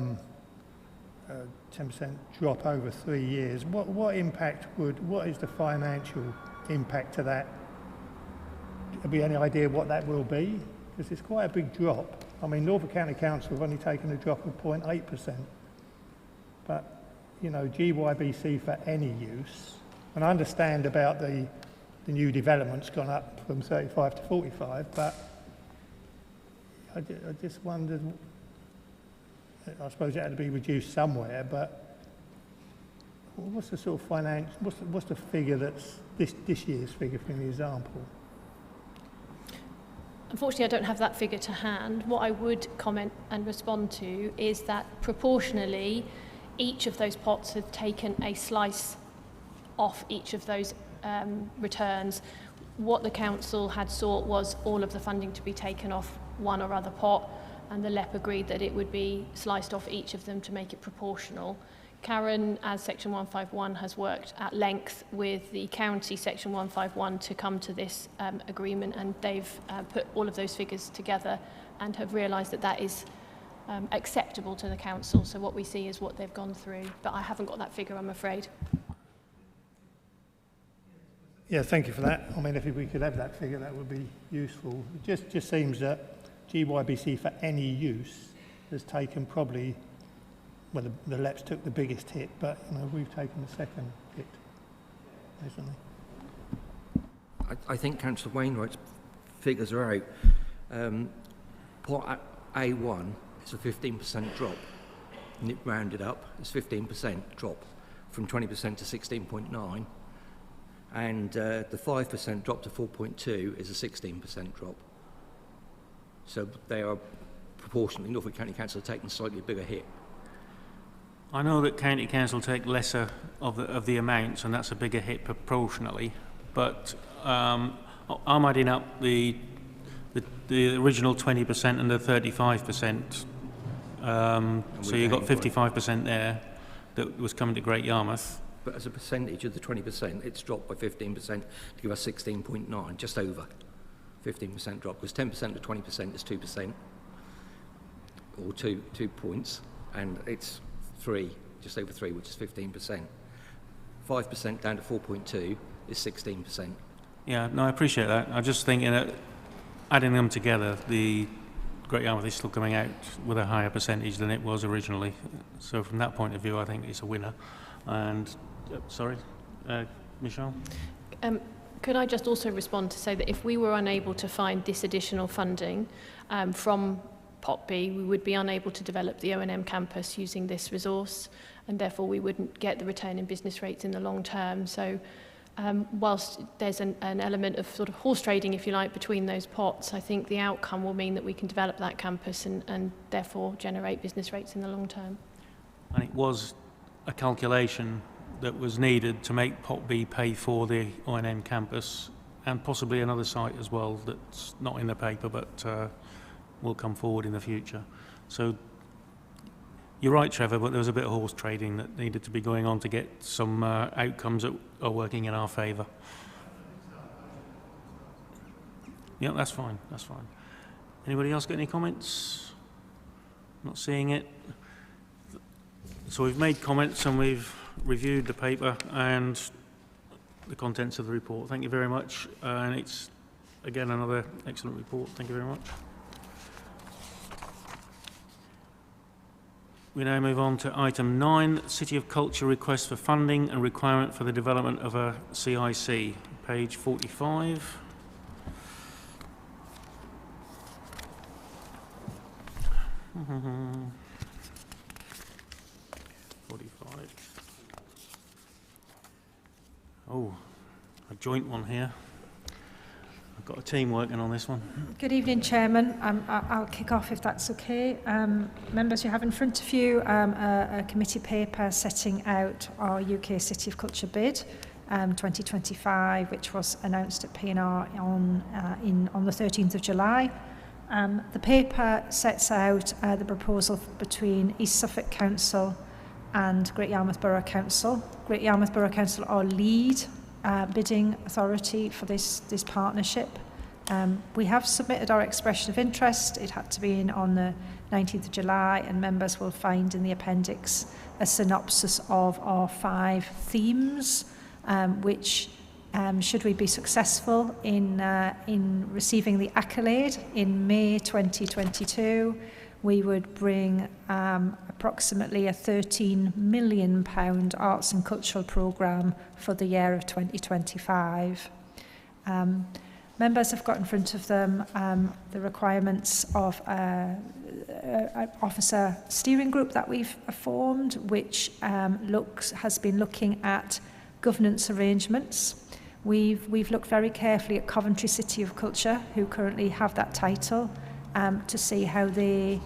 drop over 3 years. What is the financial impact to that? Have we any idea what that will be? Because it's quite a big drop. I mean, Norfolk County Council have only taken a drop of 0.8%. But, you know, GYBC for any use, and I understand about the new development's gone up from 35 to 45, but I just wondered, I suppose it had to be reduced somewhere, but what's the sort of what's the figure that's this year's figure, for an example? Unfortunately, I don't have that figure to hand. What I would comment and respond to is that proportionally, each of those pots have taken a slice off each of those returns. What the council had sought was all of the funding to be taken off one or other pot, and the LEP agreed that it would be sliced off each of them to make it proportional. Karen, as Section 151, has worked at length with the county Section 151 to come to this agreement, and they've put all of those figures together and have realised that that is acceptable to the council. So what we see is what they've gone through, but I haven't got that figure, I'm afraid. Yeah, thank you for that. I mean, if we could have that figure, that would be useful. It just seems that GYBC for any use has taken probably, well, the LEPs took the biggest hit, but you know, we've taken the second hit, basically. I think Councillor Wainwright's figures are out. Pot A1 is a 15% drop, and it rounded up. It's 15% drop from 20% to 16.9, and the 5% drop to 4.2 is a 16% drop. So they are proportionally, Norfolk County Council are taking a slightly bigger hit. I know that County Council take lesser of the amounts, and that's a bigger hit proportionally, but I'm adding up the original 20% and the 35%. So you got 55% there that was coming to Great Yarmouth. But as a percentage of the 20%, it's dropped by 15% to give us 16.9, just over 15% drop, because 10% to 20% is 2%, or 2 points, and it's 3, just over 3, which is 15%. 5% down to 4.2 is 16%. Yeah, no, I appreciate that. I'm just thinking that adding them together, the Great Yarmouth is still coming out with a higher percentage than it was originally. So from that point of view, I think it's a winner. And, Michelle? Could I just also respond to say that if we were unable to find this additional funding from Pot B, we would be unable to develop the O&M campus using this resource, and therefore we wouldn't get the return in business rates in the long term. So whilst there's an element of sort of horse trading, if you like, between those pots, I think the outcome will mean that we can develop that campus and therefore generate business rates in the long term. And it was a calculation that was needed to make Pot B pay for the O&M campus and possibly another site as well that's not in the paper but will come forward in the future. So you're right, Trevor, but there was a bit of horse trading that needed to be going on to get some outcomes that are working in our favour. Yeah, that's fine, that's fine. Anybody else got any comments? Not seeing it. So we've made comments and we've reviewed the paper and the contents of the report. Thank you very much. And it's, again, another excellent report. Thank you very much. We now move on to item 9, City of Culture request for funding and requirement for the development of a CIC, page 45. Oh, a joint one here. I've got a team working on this one. Good evening, Chairman. I'll kick off if that's okay. Members, you have in front of you a committee paper setting out our UK City of Culture bid 2025, which was announced at P&R on the 13th of July. The paper sets out the proposal between East Suffolk Council and Great Yarmouth Borough Council. Great Yarmouth Borough Council are lead bidding authority for this partnership. We have submitted our expression of interest. It had to be in on the 19th of July, and members will find in the appendix a synopsis of our 5 themes, which, should we be successful in receiving the accolade in May 2022, we would bring approximately a £13 million arts and cultural programme for the year of 2025. Members have got in front of them the requirements of an officer steering group that we've formed, which has been looking at governance arrangements. We've looked very carefully at Coventry City of Culture, who currently have that title, to see how they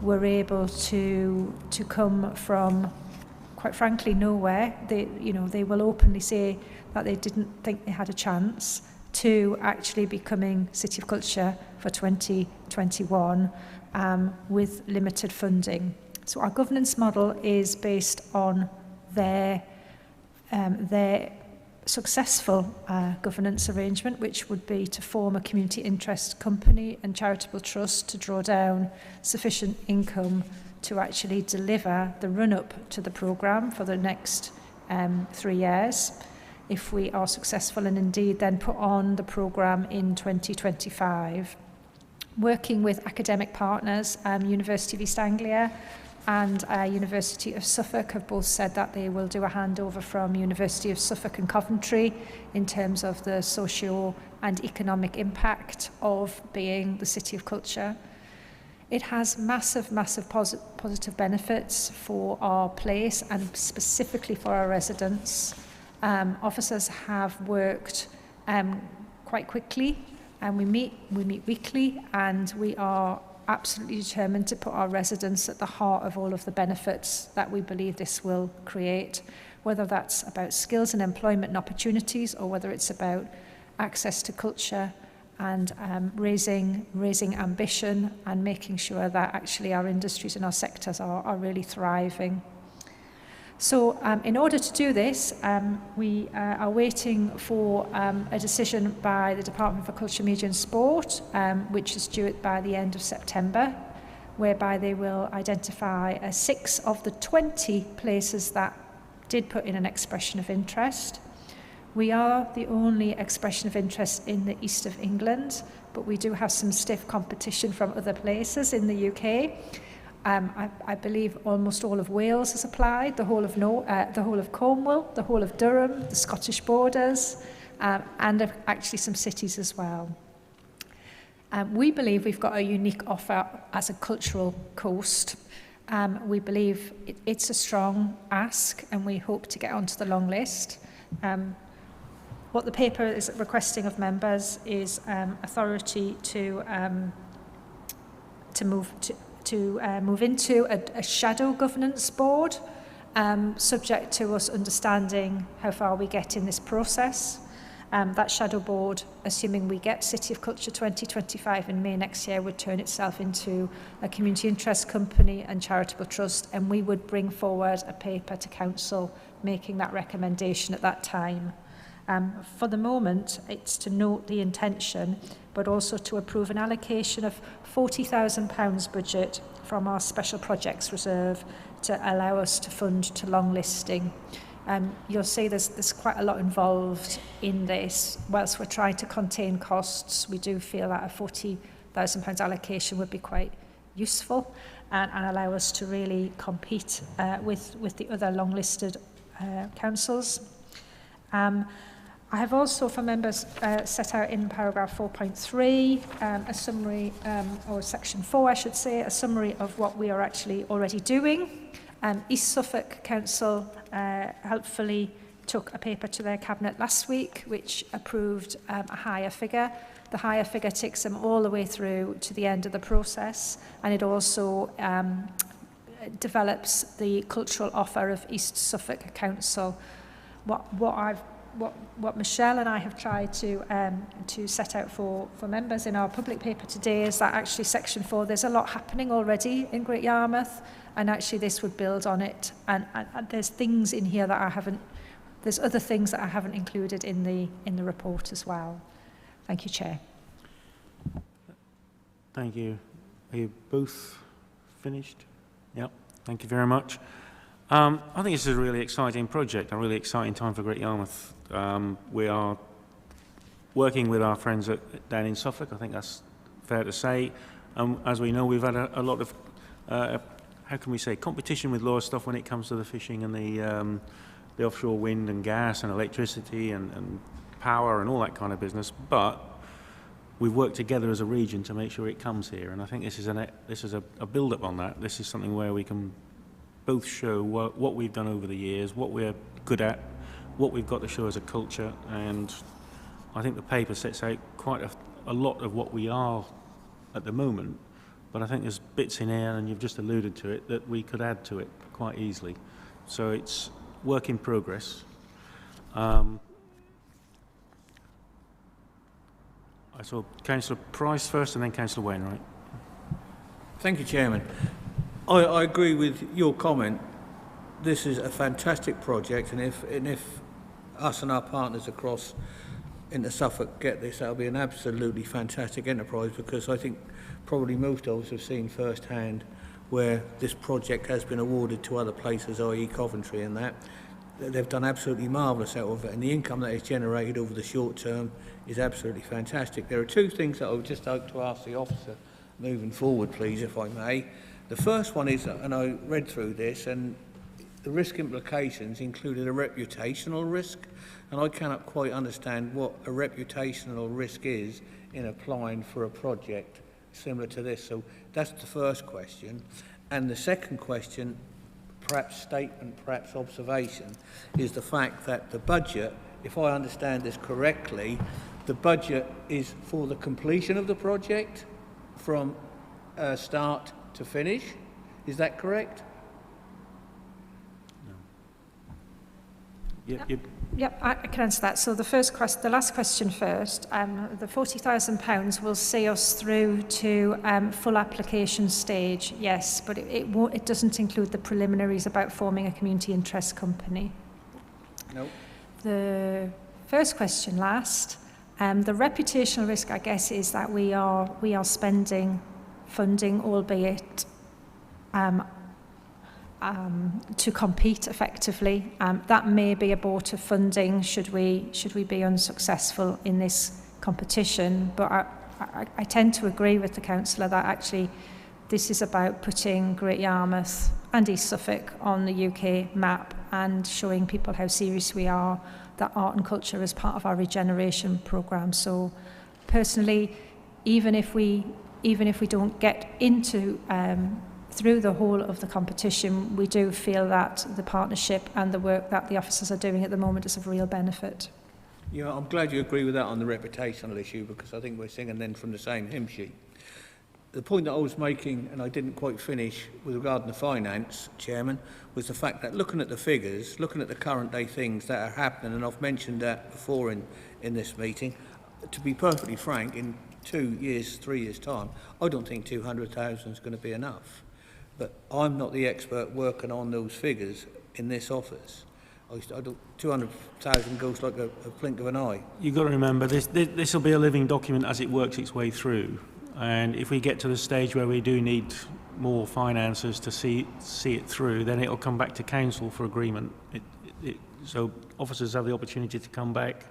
were able to come from, quite frankly, nowhere. They will openly say that they didn't think they had a chance to actually becoming City of Culture for 2021 with limited funding. So our governance model is based on their successful governance arrangement, which would be to form a community interest company and charitable trust to draw down sufficient income to actually deliver the run-up to the programme for the next 3 years. If we are successful and indeed then put on the programme in 2025. Working with academic partners, University of East Anglia and University of Suffolk have both said that they will do a handover from University of Suffolk and Coventry in terms of the socio and economic impact of being the City of Culture. It has massive positive benefits for our place and specifically for our residents. Officers have worked quite quickly, and we meet weekly, and we are absolutely determined to put our residents at the heart of all of the benefits that we believe this will create, whether that's about skills and employment and opportunities, or whether it's about access to culture and raising ambition and making sure that actually our industries and our sectors are really thriving. So in order to do this, we are waiting for a decision by the Department for Culture, Media and Sport, which is due by the end of September, whereby they will identify 6 of the 20 places that did put in an expression of interest. We are the only expression of interest in the east of England, but we do have some stiff competition from other places in the UK. I believe almost all of Wales has applied, the whole of Cornwall, the whole of Durham, the Scottish borders, and actually some cities as well. We believe we've got a unique offer as a cultural coast. We believe it's a strong ask, and we hope to get onto the long list. What the paper is requesting of members is authority to move into a shadow governance board, subject to us understanding how far we get in this process. That shadow board, assuming we get City of Culture 2025 in May next year, would turn itself into a community interest company and charitable trust, and we would bring forward a paper to council making that recommendation at that time. For the moment, it's to note the intention, but also to approve an allocation of £40,000 budget from our special projects reserve to allow us to fund to long listing. You'll see there's quite a lot involved in this. Whilst we're trying to contain costs, we do feel that a £40,000 allocation would be quite useful and allow us to really compete with the other long-listed councils. I have also, for members, set out in paragraph 4.3 a summary, or section 4, I should say, a summary of what we are actually already doing. East Suffolk Council helpfully took a paper to their cabinet last week, which approved a higher figure. The higher figure takes them all the way through to the end of the process, and it also develops the cultural offer of East Suffolk Council. What Michelle and I have tried to set out for members in our public paper today is that actually section 4, there's a lot happening already in Great Yarmouth, and actually this would build on it, and there's things in here that there's other things that I haven't included in the report as well. Thank you, Chair. Thank you. Are you both finished? Yep. Thank you very much. I think this is a really exciting project, a really exciting time for Great Yarmouth. We are working with our friends down in Suffolk. I think that's fair to say. As we know, we've had a lot of, how can we say, competition with law stuff when it comes to the fishing and the offshore wind and gas and electricity and power and all that kind of business. But we've worked together as a region to make sure it comes here. And I think this is a build-up on that. This is something where we can both show what we've done over the years, what we're good at, what we've got to show as a culture, and I think the paper sets out quite a lot of what we are at the moment, but I think there's bits in here, and you've just alluded to it, that we could add to it quite easily. So it's work in progress. I saw Councillor Price first and then Councillor Wainwright. Thank you, Chairman. I agree with your comment. This is a fantastic project, and if us and our partners across into Suffolk get this, that'll be an absolutely fantastic enterprise, because I think probably most of us have seen firsthand where this project has been awarded to other places, i.e. Coventry, and that. They've done absolutely marvellous out of it, and the income that is generated over the short term is absolutely fantastic. There are two things that I would just like to ask the officer moving forward, please, if I may. The first one is, and I read through this, and the risk implications included a reputational risk, and I cannot quite understand what a reputational risk is in applying for a project similar to this. So that's the first question. And the second question, perhaps statement, perhaps observation, is the fact that the budget, if I understand this correctly, the budget is for the completion of the project from start to finish. Is that correct? No. Yep, I can answer that. So the last question first. The £40,000 will see us through to full application stage, yes, but it doesn't include the preliminaries about forming a community interest company. No. The first question last. The reputational risk, I guess, is that we are spending funding, albeit to compete effectively. That may be abortive funding should we be unsuccessful in this competition, but I tend to agree with the councillor that actually this is about putting Great Yarmouth and East Suffolk on the UK map and showing people how serious we are that art and culture is part of our regeneration programme. So personally, even if we don't get into through the whole of the competition, we do feel that the partnership and the work that the officers are doing at the moment is of real benefit. Yeah, I'm glad you agree with that on the reputational issue, because I think we're singing then from the same hymn sheet. The point that I was making, and I didn't quite finish, with regard to the finance, Chairman, was the fact that looking at the figures, looking at the current day things that are happening, and I've mentioned that before in this meeting, to be perfectly frank, in 2 years, 3 years' time, I don't think 200,000 is going to be enough. But I'm not the expert working on those figures in this office. I don't, 200,000 goes like a blink of an eye. You've got to remember, this will be a living document as it works its way through. And if we get to the stage where we do need more finances to see it through, then it'll come back to council for agreement. So officers have the opportunity to come back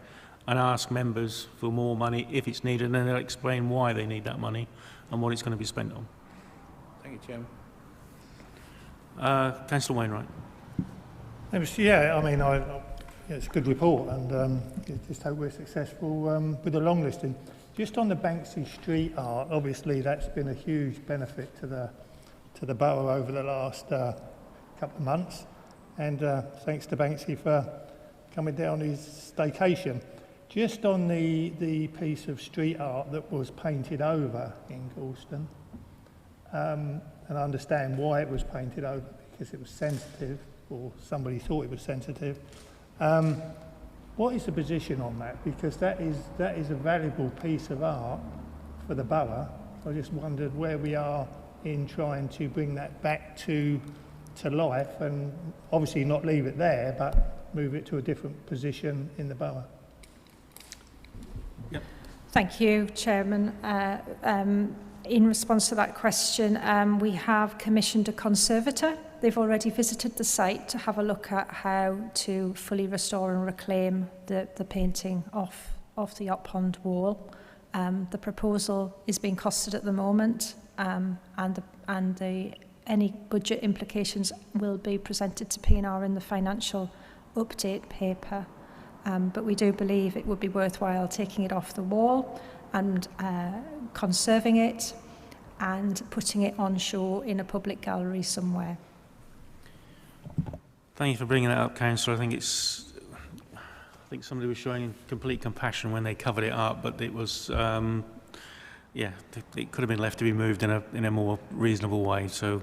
and ask members for more money if it's needed, and then they'll explain why they need that money and what it's going to be spent on. Thank you, Chairman. Councillor Wainwright. Yeah, I mean, it's a good report, and just hope we're successful with the long listing. Just on the Banksy street art, obviously that's been a huge benefit to the borough over the last couple of months, and thanks to Banksy for coming down his staycation. Just on the piece of street art that was painted over in Galston, and I understand why it was painted over, because it was sensitive, or somebody thought it was sensitive. What is the position on that? Because that is a valuable piece of art for the borough. I just wondered where we are in trying to bring that back to life, and obviously not leave it there, but move it to a different position in the borough. Yep. Thank you, Chairman. In response to that question, we have commissioned a conservator. They've already visited the site to have a look at how to fully restore and reclaim the painting off the Yacht Pond wall. The proposal is being costed at the moment, and any budget implications will be presented to P&R in the financial update paper. But we do believe it would be worthwhile taking it off the wall and conserving it and putting it on show in a public gallery somewhere. Thank you for bringing that up, Councillor. I think somebody was showing complete compassion when they covered it up, but it was, it could have been left to be moved in a more reasonable way. So,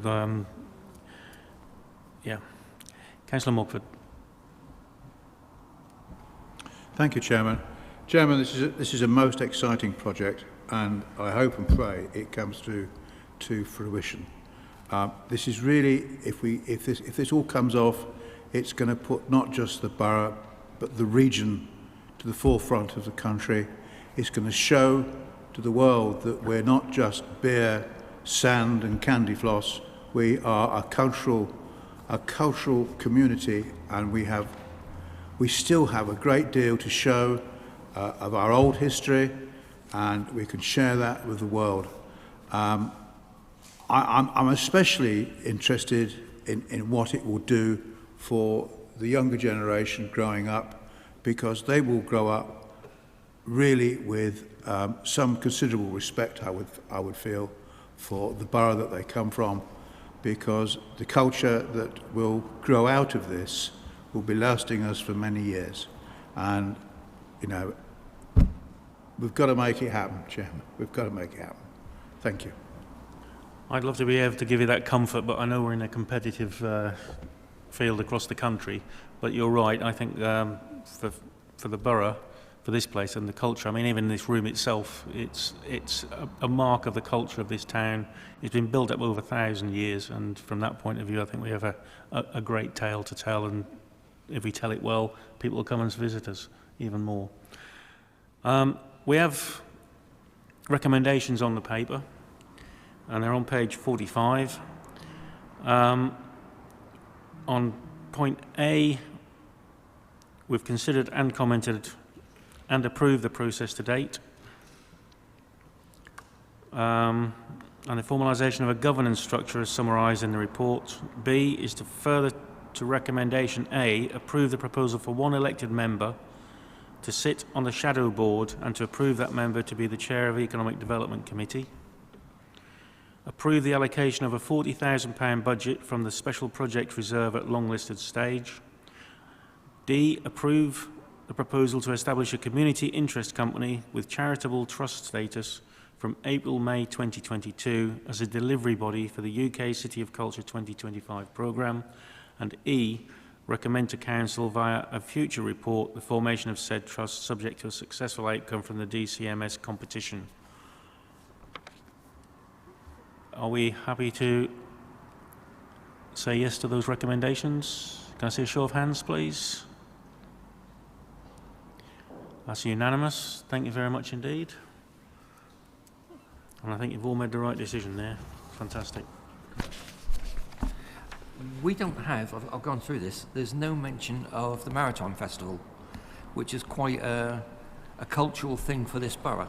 Councillor Mogford. Thank you, Chairman. Chairman, this is a most exciting project, and I hope and pray it comes to fruition. This is really, if this all comes off, it's going to put not just the borough but the region to the forefront of the country. It's going to show to the world that we're not just beer, sand and candy floss. We are a cultural community, and we still have a great deal to show of our old history, and we can share that with the world. I'm especially interested in what it will do for the younger generation growing up, because they will grow up really with some considerable respect, I would feel, for the borough that they come from, because the culture that will grow out of this will be lasting us for many years. And, we've got to make it happen, Chairman. We've got to make it happen. Thank you. I'd love to be able to give you that comfort, but I know we're in a competitive field across the country. But you're right, I think for the borough, for this place and the culture, I mean, even this room itself, it's a mark of the culture of this town. It's been built up over 1,000 years, and from that point of view, I think we have a great tale to tell, and if we tell it well, people will come and visit us even more. We have recommendations on the paper, and they're on page 45. On point A, we've considered and commented and approved the process to date. and the formalisation of a governance structure as summarised in the report. B is to further to recommendation A, approve the proposal for one elected member to sit on the shadow board and to approve that member to be the chair of the Economic Development Committee. Approve the allocation of a £40,000 budget from the Special Project Reserve at long-listed stage. D, approve the proposal to establish a community interest company with charitable trust status from April-May 2022 as a delivery body for the UK City of Culture 2025 programme. And E, recommend to Council via a future report the formation of said trust subject to a successful outcome from the DCMS competition. Are we happy to say yes to those recommendations? Can I see a show of hands, please? That's unanimous. Thank you very much indeed. And I think you've all made the right decision there. Fantastic. We don't have, I've gone through this, there's no mention of the Maritime Festival, which is quite a cultural thing for this borough.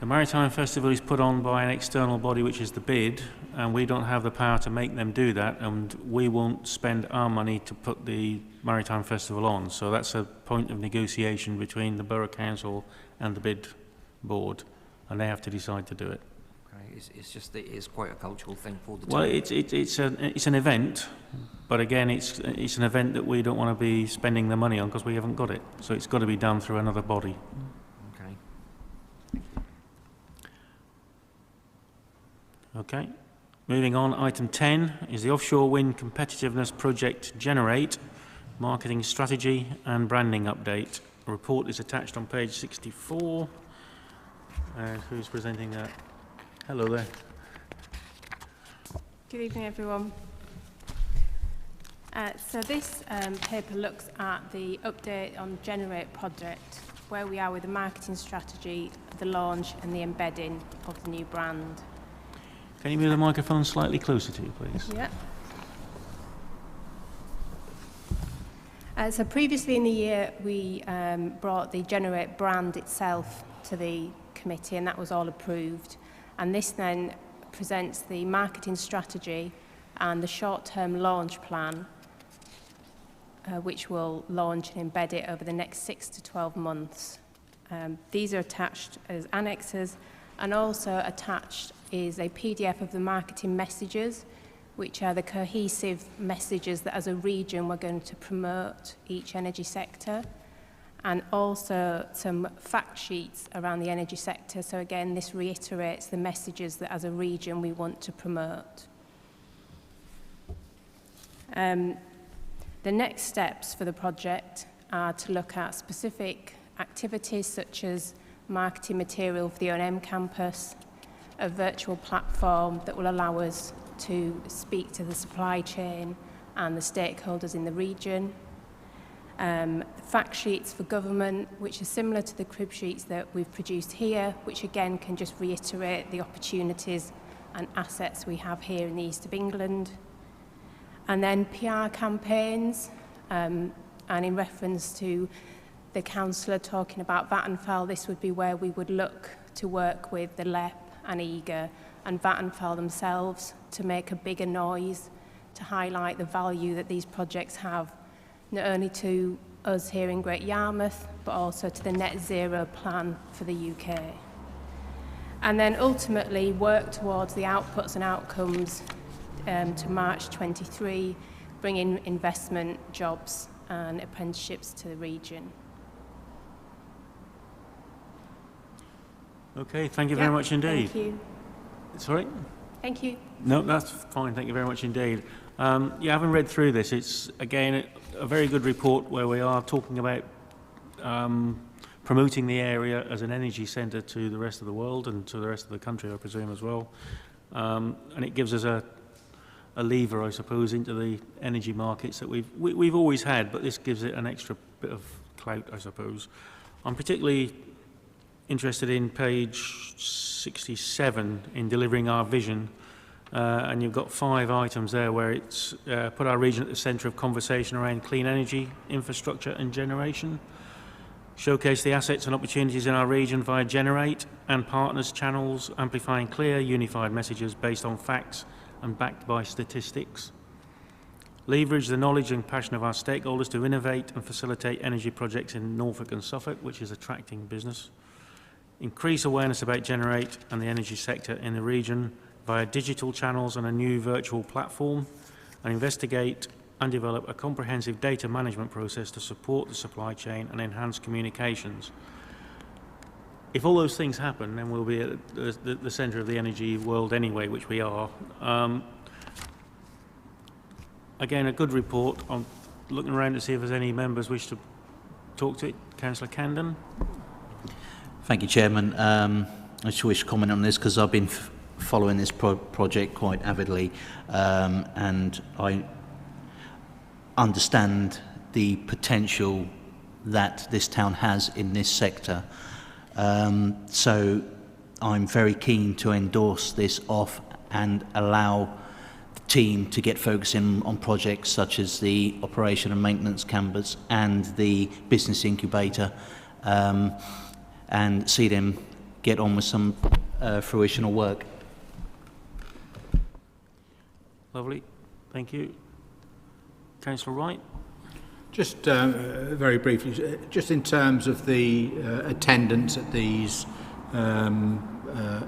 The Maritime Festival is put on by an external body, which is the BID, and we don't have the power to make them do that, and we won't spend our money to put the Maritime Festival on. So that's a point of negotiation between the Borough Council and the BID board, and they have to decide to do it. Okay, it's just that it is quite a cultural thing for the Well, town. it's an event, but again, it's an event that we don't want to be spending the money on because we haven't got it. So it's got to be done through another body. Okay. Okay. Moving on, item 10 is the Offshore Wind Competitiveness Project Generate, Marketing Strategy and Branding Update. A report is attached on page 64. And who's presenting that? Hello there. Good evening, everyone. So this paper looks at the update on Generate project, where we are with the marketing strategy, the launch and the embedding of the new brand. Can you move the microphone slightly closer to you, please? Yeah. So previously in the year, we brought the Generate brand itself to the committee, and that was all approved. And this then presents the marketing strategy and the short-term launch plan, which will launch and embed it over the next 6 to 12 months. These are attached as annexes, and also attached is a PDF of the marketing messages, which are the cohesive messages that as a region we're going to promote each energy sector, and also some fact sheets around the energy sector. So again, this reiterates the messages that as a region we want to promote. The next steps for the project are to look at specific activities such as marketing material for the O&M campus, a virtual platform that will allow us to speak to the supply chain and the stakeholders in the region, fact sheets for government, which are similar to the crib sheets that we've produced here, which again can just reiterate the opportunities and assets we have here in the east of England. And then PR campaigns, and in reference to the councillor talking about Vattenfall, this would be where we would look to work with the LEP and EGA and Vattenfall themselves to make a bigger noise, to highlight the value that these projects have, not only to us here in Great Yarmouth, but also to the net zero plan for the UK. And then ultimately work towards the outputs and outcomes to March 23, bringing investment, jobs and apprenticeships to the region. Okay, thank you very much indeed. Thank you. Sorry? Thank you. No, that's fine. Thank you very much indeed. Yeah, having read through this, it's, again, a very good report where we are talking about promoting the area as an energy centre to the rest of the world and to the rest of the country, I presume, as well. And it gives us a lever, I suppose, into the energy markets that we've always had, but this gives it an extra bit of clout, I suppose. I'm particularly interested in page 67 in delivering our vision, and you've got 5 items there where it's put our region at the centre of conversation around clean energy, infrastructure and generation, Showcase the assets and opportunities in our region via Generate and partners channels, amplifying clear, unified messages based on facts and backed by statistics. Leverage the knowledge and passion of our stakeholders to innovate and facilitate energy projects in Norfolk and Suffolk, which is attracting business. Increase awareness about Generate and the energy sector in the region via digital channels and a new virtual platform, and investigate and develop a comprehensive data management process to support the supply chain and enhance communications. If all those things happen, then we'll be at the centre of the energy world anyway, which we are. Again, a good report. I'm looking around to see if there's any members wish to talk to it. Councillor Camden. Thank you, Chairman. I just wish to comment on this because I've been following this project quite avidly, and I understand the potential that this town has in this sector. So I'm very keen to endorse this off and allow the team to get focusing on projects such as the operation and maintenance campus and the business incubator, and see them get on with some fruitional work. Lovely. Thank you. Councillor Wright. Just very briefly, just in terms of the attendance at these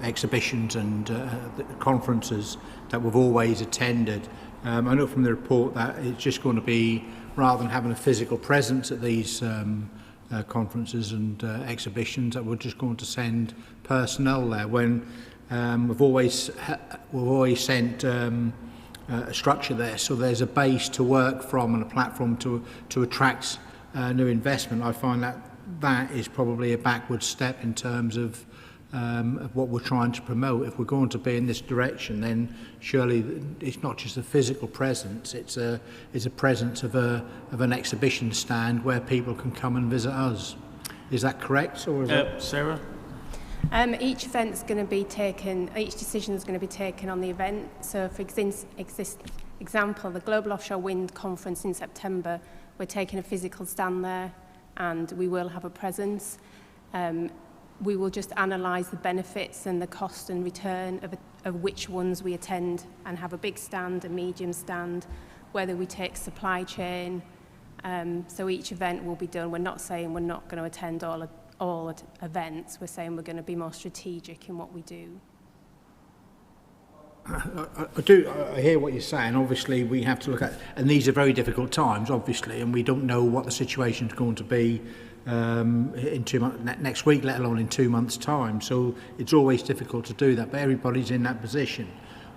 exhibitions and the conferences that we've always attended, I know from the report that it's just going to be, rather than having a physical presence at these conferences and exhibitions, that we're just going to send personnel there. When we've always sent a structure there, so there's a base to work from and a platform to attract new investment. I find that is probably a backward step in terms of what we're trying to promote. If we're going to be in this direction, then surely it's not just a physical presence; it's a presence of an exhibition stand where people can come and visit us. Is that correct, or is that Sarah? Each event's going to be taken, each decision is going to be taken on the event. So for example, the Global Offshore Wind Conference in September, we're taking a physical stand there and we will have a presence. We will just analyse the benefits and the cost and return of which ones we attend and have a big stand, a medium stand, whether we take supply chain. So each event will be done. We're not saying we're not going to attend all events. We're saying we're going to be more strategic in what we do. I hear what you're saying. Obviously, we have to look at, and these are very difficult times, obviously, and we don't know what the situation is going to be in 2 months, next week, let alone in 2 months' time. So it's always difficult to do that, but everybody's in that position.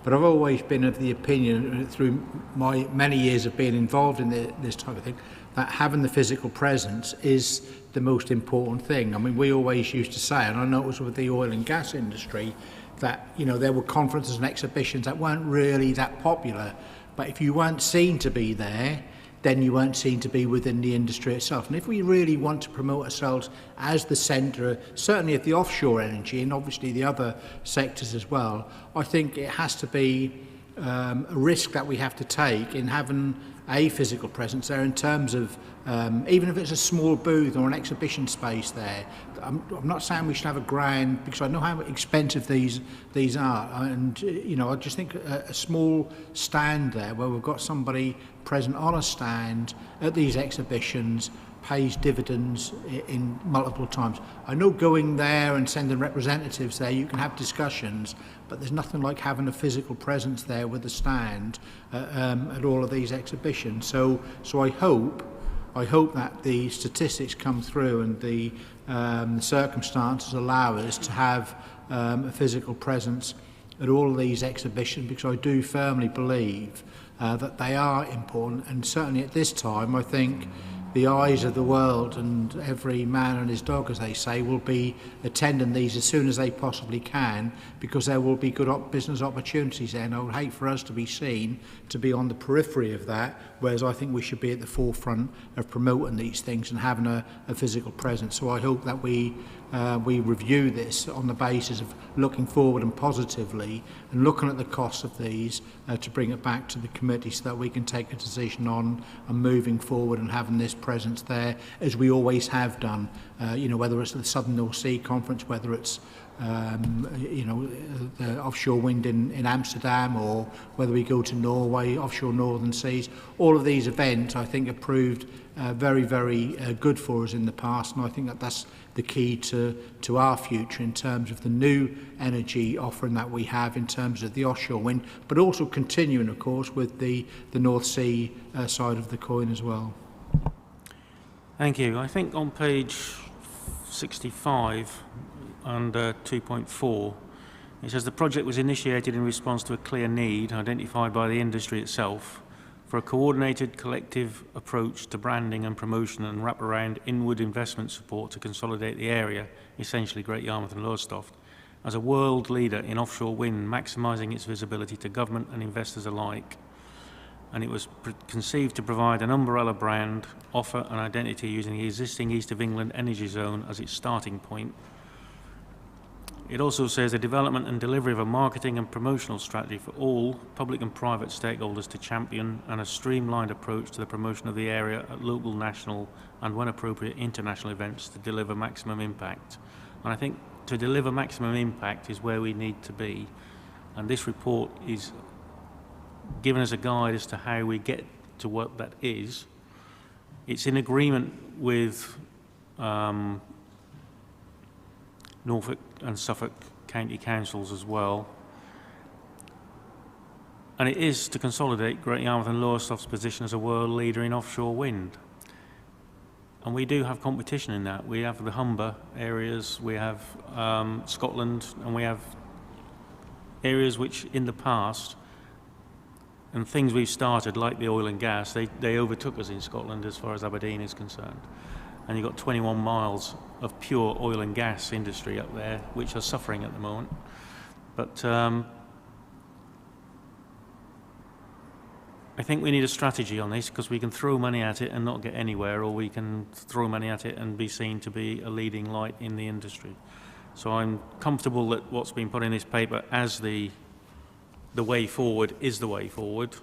But I've always been of the opinion, through my many years of being involved in this type of thing, that having the physical presence is the most important thing. I mean, we always used to say, and I know it was with the oil and gas industry, that, you know, there were conferences and exhibitions that weren't really that popular, but if you weren't seen to be there, then you weren't seen to be within the industry itself. And if we really want to promote ourselves as the centre, certainly of the offshore energy and obviously the other sectors as well, I think it has to be a risk that we have to take in having a physical presence there, in terms of even if it's a small booth or an exhibition space there. I'm not saying we should have a grand, because I know how expensive these are, and you know, I just think a small stand there where we've got somebody present on a stand at these exhibitions pays dividends in multiple times. I know going there and sending representatives there, you can have discussions, but there's nothing like having a physical presence there with a stand at all of these exhibitions. So I hope that the statistics come through and the circumstances allow us to have a physical presence at all of these exhibitions, because I do firmly believe that they are important, and certainly at this time I think the eyes of the world and every man and his dog, as they say, will be attending these as soon as they possibly can, because there will be good business opportunities there, and I would hate for us to be seen to be on the periphery of that, whereas I think we should be at the forefront of promoting these things and having a physical presence. So I hope that we review this on the basis of looking forward and positively and looking at the costs of these to bring it back to the committee so that we can take a decision on moving forward and having this presence there, as we always have done. You know, whether it's the Southern North Sea Conference, whether it's you know, the offshore wind in Amsterdam, or whether we go to Norway, offshore northern seas. All of these events, I think, have proved very, very good for us in the past, and I think that that's the key to our future in terms of the new energy offering that we have in terms of the offshore wind, but also continuing, of course, with the North Sea side of the coin as well. Thank you. I think on page 65, under 2.4, it says the project was initiated in response to a clear need identified by the industry itself for a coordinated collective approach to branding and promotion and wraparound inward investment support to consolidate the area, essentially Great Yarmouth and Lowestoft, as a world leader in offshore wind, maximising its visibility to government and investors alike. And it was conceived to provide an umbrella brand, offer and identity using the existing East of England energy zone as its starting point. It also says the development and delivery of a marketing and promotional strategy for all public and private stakeholders to champion, and a streamlined approach to the promotion of the area at local, national and, when appropriate, international events to deliver maximum impact. And I think to deliver maximum impact is where we need to be. And this report is giving us a guide as to how we get to what that is. It's in agreement with Norfolk and Suffolk County Councils as well. And it is to consolidate Great Yarmouth and Lowestoft's position as a world leader in offshore wind. And we do have competition in that. We have the Humber areas, we have Scotland, and we have areas which in the past, and things we've started like the oil and gas, they overtook us in Scotland as far as Aberdeen is concerned. And you've got 21 miles of pure oil and gas industry up there, which are suffering at the moment. But I think we need a strategy on this, because we can throw money at it and not get anywhere, or we can throw money at it and be seen to be a leading light in the industry. So I'm comfortable that what's been put in this paper as the way forward is the way forward,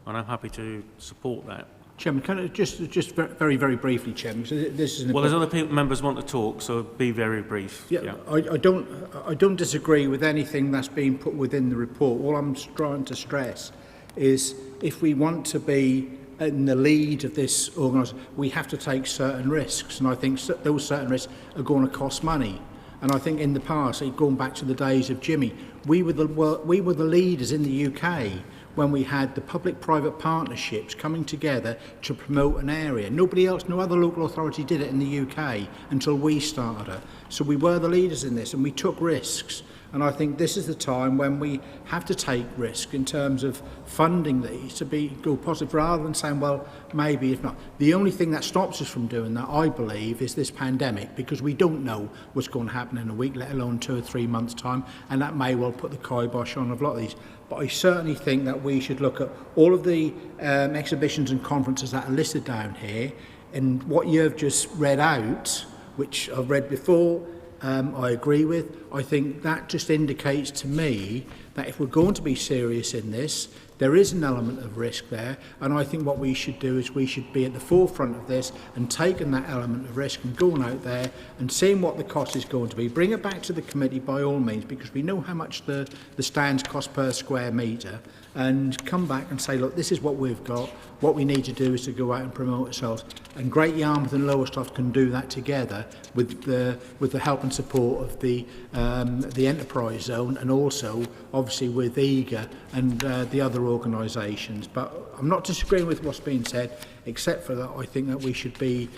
and I'm happy to support that. Chairman, can I just very, very briefly, Chairman, because this is... Well, there's other members want to talk, so be very brief. Yeah. I don't disagree with anything that's being put within the report. All I'm trying to stress is if we want to be in the lead of this organisation, we have to take certain risks, and I think those certain risks are going to cost money. And I think in the past, going back to the days of Jimmy, we were the leaders in the UK when we had the public-private partnerships coming together to promote an area. Nobody else, no other local authority did it in the UK until we started it. So we were the leaders in this, and we took risks. And I think this is the time when we have to take risk in terms of funding these to go positive, rather than saying, well, maybe if not. The only thing that stops us from doing that, I believe, is this pandemic, because we don't know what's going to happen in a week, let alone 2 or 3 months' time, and that may well put the kibosh on a lot of these. But I certainly think that we should look at all of the exhibitions and conferences that are listed down here, and what you've just read out, which I've read before, I agree with. I think that just indicates to me that if we're going to be serious in this, there is an element of risk there, and I think what we should do is we should be at the forefront of this and taking that element of risk and going out there and seeing what the cost is going to be. Bring it back to the committee by all means, because we know how much the stands cost per square metre, and come back and say, look, this is what we've got. What we need to do is to go out and promote ourselves. And Great Yarmouth and Lowestoft can do that together with the help and support of the enterprise zone, and also obviously with EAGA and the other organisations. But I'm not disagreeing with what's been said, except for that I think that we should be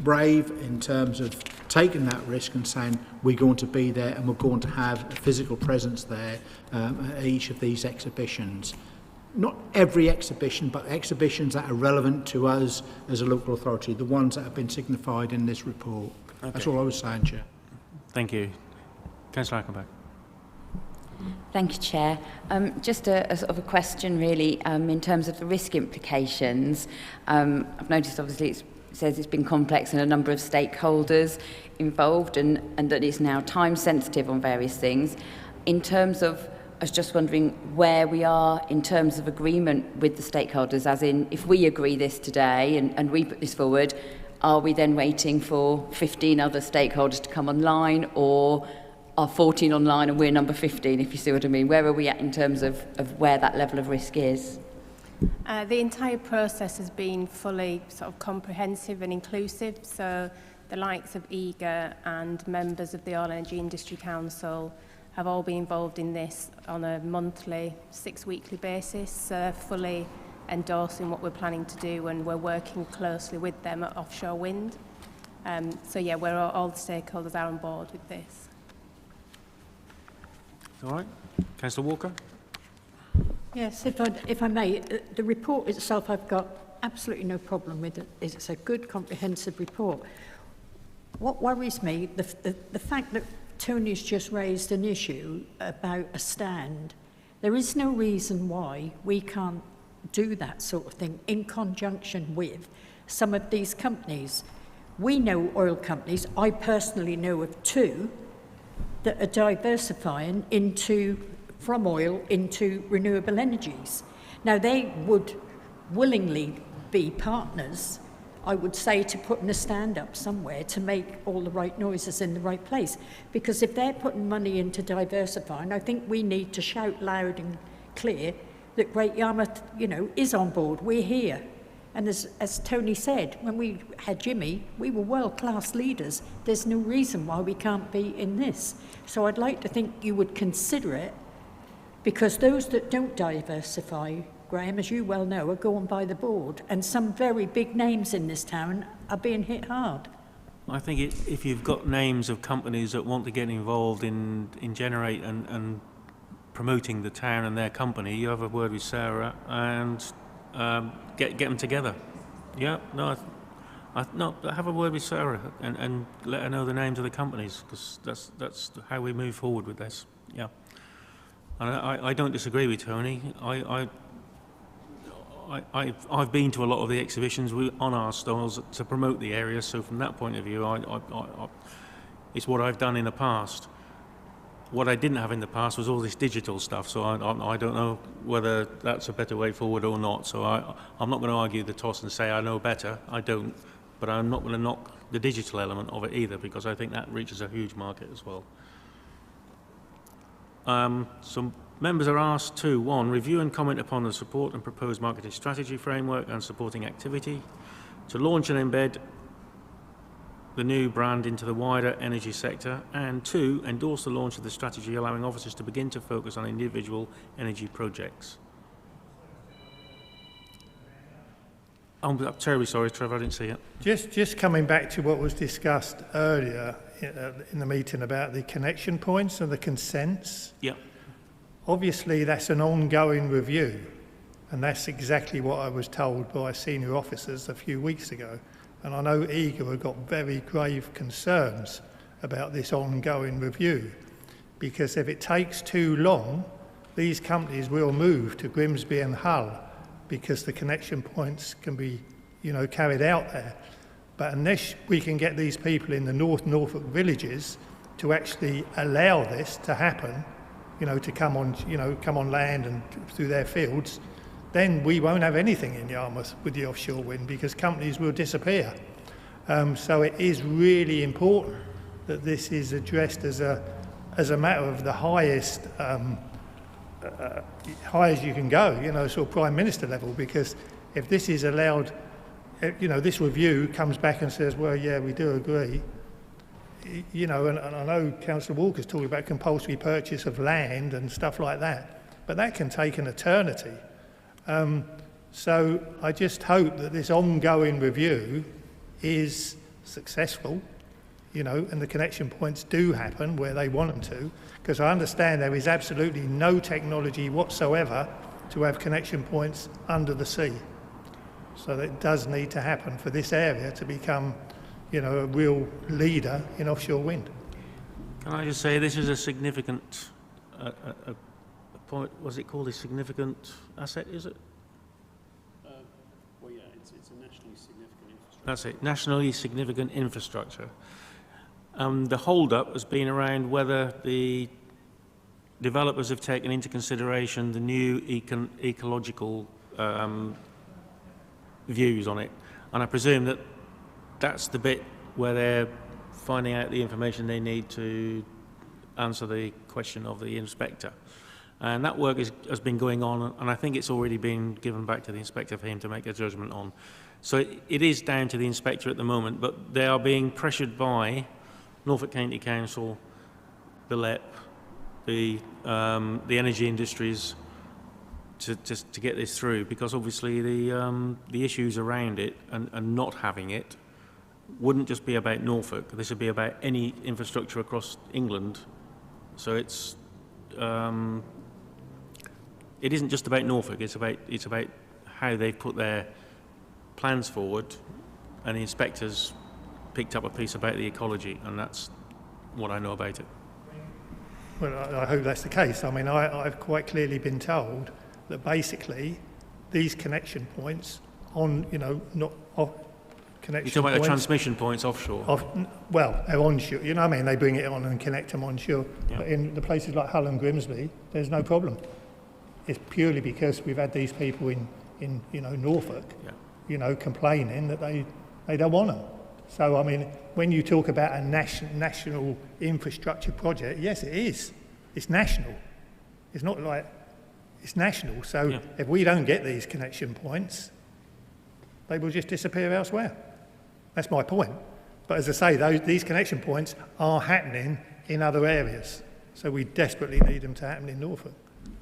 brave in terms of taking that risk and saying we're going to be there and we're going to have a physical presence there at each of these exhibitions. Not every exhibition, but exhibitions that are relevant to us as a local authority, the ones that have been signified in this report. Okay. That's all I was saying, Chair. Thank you. Councillor Ackenbach. Thank you, Chair. Just a sort of a question, really, in terms of the risk implications. I've noticed, obviously, it says it's been complex and a number of stakeholders involved, and that it's now time sensitive on various things. In terms of I was just wondering where we are in terms of agreement with the stakeholders, as in, if we agree this today and we put this forward, are we then waiting for 15 other stakeholders to come online, or are 14 online and we're number 15, if you see what I mean? Where are we at in terms of where that level of risk is? The entire process has been fully sort of comprehensive and inclusive, so the likes of EGA and members of the Oil Energy Industry Council have all been involved in this on a monthly, 6-weekly basis, so fully endorsing what we're planning to do, and we're working closely with them at Offshore Wind. So yeah, all the stakeholders are on board with this. All right. Councillor Walker? Yes, if I may, the report itself I've got absolutely no problem with it. It's a good, comprehensive report. What worries me, the fact that Tony's just raised an issue about a stand. There is no reason why we can't do that sort of thing in conjunction with some of these companies. We know oil companies, I personally know of 2 that are diversifying from oil into renewable energies. Now, they would willingly be partners, I would say, to putting a stand up somewhere to make all the right noises in the right place. Because if they're putting money into diversifying, I think we need to shout loud and clear that Great Yarmouth, is on board. We're here. And as Tony said, when we had Jimmy, we were world-class leaders. There's no reason why we can't be in this. So I'd like to think you would consider it, because those that don't diversify, Graham, as you well know, are going by the board, and some very big names in this town are being hit hard. I think if you've got names of companies that want to get involved in generate and promoting the town and their company, you have a word with Sarah and get them together. Yeah, no, have a word with Sarah and let her know the names of the companies, because that's how we move forward with this. Yeah, and I don't disagree with Tony. I've been to a lot of the exhibitions on our stalls to promote the area, so from that point of view, it's what I've done in the past. What I didn't have in the past was all this digital stuff, so I don't know whether that's a better way forward or not. So I'm not going to argue the toss and say I know better. I don't, but I'm not going to knock the digital element of it either, because I think that reaches a huge market as well. Some members are asked to, 1, review and comment upon the support and proposed marketing strategy framework and supporting activity, to launch and embed the new brand into the wider energy sector, and 2, endorse the launch of the strategy, allowing officers to begin to focus on individual energy projects. I'm terribly sorry, Trevor, I didn't see it. Just coming back to what was discussed earlier in the meeting about the connection points and the consents. Yeah. Obviously, that's an ongoing review, and that's exactly what I was told by senior officers a few weeks ago. And I know EGA have got very grave concerns about this ongoing review, because if it takes too long, these companies will move to Grimsby and Hull, because the connection points can be, carried out there. But unless we can get these people in the Norfolk villages to actually allow this to happen, to come on land and through their fields, then we won't have anything in Yarmouth with the offshore wind, because companies will disappear. So it is really important that this is addressed as a matter of the highest, high as you can go, sort of Prime Minister level, because if this is allowed, this review comes back and says, well, yeah, we do agree, and I know Councillor Walker's talking about compulsory purchase of land and stuff like that, but that can take an eternity. So I just hope that this ongoing review is successful, and the connection points do happen where they want them to, because I understand there is absolutely no technology whatsoever to have connection points under the sea. So that does need to happen for this area to become, a real leader in offshore wind. Can I just say this is a significant point? Was it called a significant asset? Is it? Well, yeah, it's a nationally significant infrastructure. That's it, nationally significant infrastructure. The hold-up has been around whether the developers have taken into consideration the new ecological views on it. And I presume that that's the bit where they're finding out the information they need to answer the question of the inspector. And that work has been going on, and I think it's already been given back to the inspector for him to make a judgment on. So it is down to the inspector at the moment, but they are being pressured by Norfolk County Council, the LEP, the energy industries to get this through, because obviously the issues around it and not having it wouldn't just be about Norfolk. This would be about any infrastructure across England. So it isn't just about Norfolk. It's about how they've put their plans forward, and the inspectors picked up a piece about the ecology, and that's what I know about it. Well, I hope that's the case. I mean, I've quite clearly been told that basically these connection points on, not off connection You're talking about points, the transmission points offshore? Well, they're onshore. You know what I mean? They bring it on and connect them onshore. Yeah. But in the places like Hull and Grimsby, there's no problem. It's purely because we've had these people in Norfolk, complaining that they don't want them. So, I mean, when you talk about a national infrastructure project, yes, it is. It's national. It's not like, it's national. So if we don't get these connection points, they will just disappear elsewhere. That's my point. But as I say, these connection points are happening in other areas. So we desperately need them to happen in Norfolk.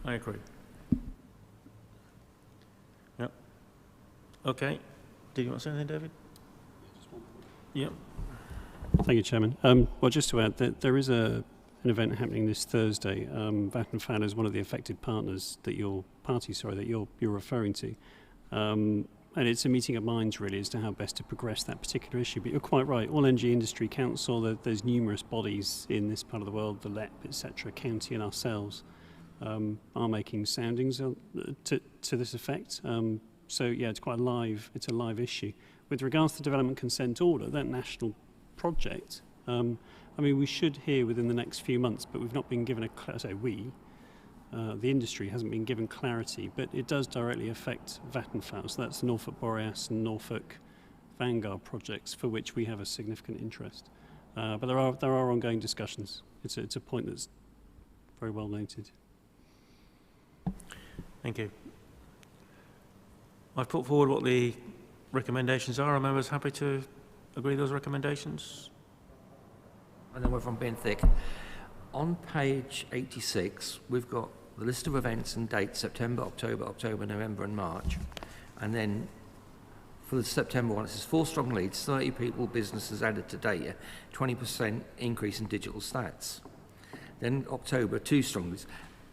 I agree. Yep. Okay. Did you want to say anything, David? Yep. Thank you, Chairman. Well, just to add, there is an event happening this Thursday. Vattenfall is one of the affected partners that you're referring to. And it's a meeting of minds, really, as to how best to progress that particular issue. But you're quite right. All Energy Industry Council, there's numerous bodies in this part of the world, the LEP, etc., county and ourselves, are making soundings to this effect. So, yeah, it's quite a live issue. With regards to the development consent order, that national project, I mean, we should hear within the next few months, but we've not been given the industry hasn't been given clarity, but it does directly affect Vattenfall. So that's the Norfolk Boreas and Norfolk Vanguard projects, for which we have a significant interest. But there are ongoing discussions. It's a point that's very well noted. Thank you. I've put forward what the recommendations are. Are members happy to agree with those recommendations? I don't know if I'm being thick. On page 86, we've got the list of events and dates: September, October, November and March. And then for the September one, it says 4 strong leads, 30 people, businesses added to data, 20% increase in digital stats. Then October, 2 strong leads.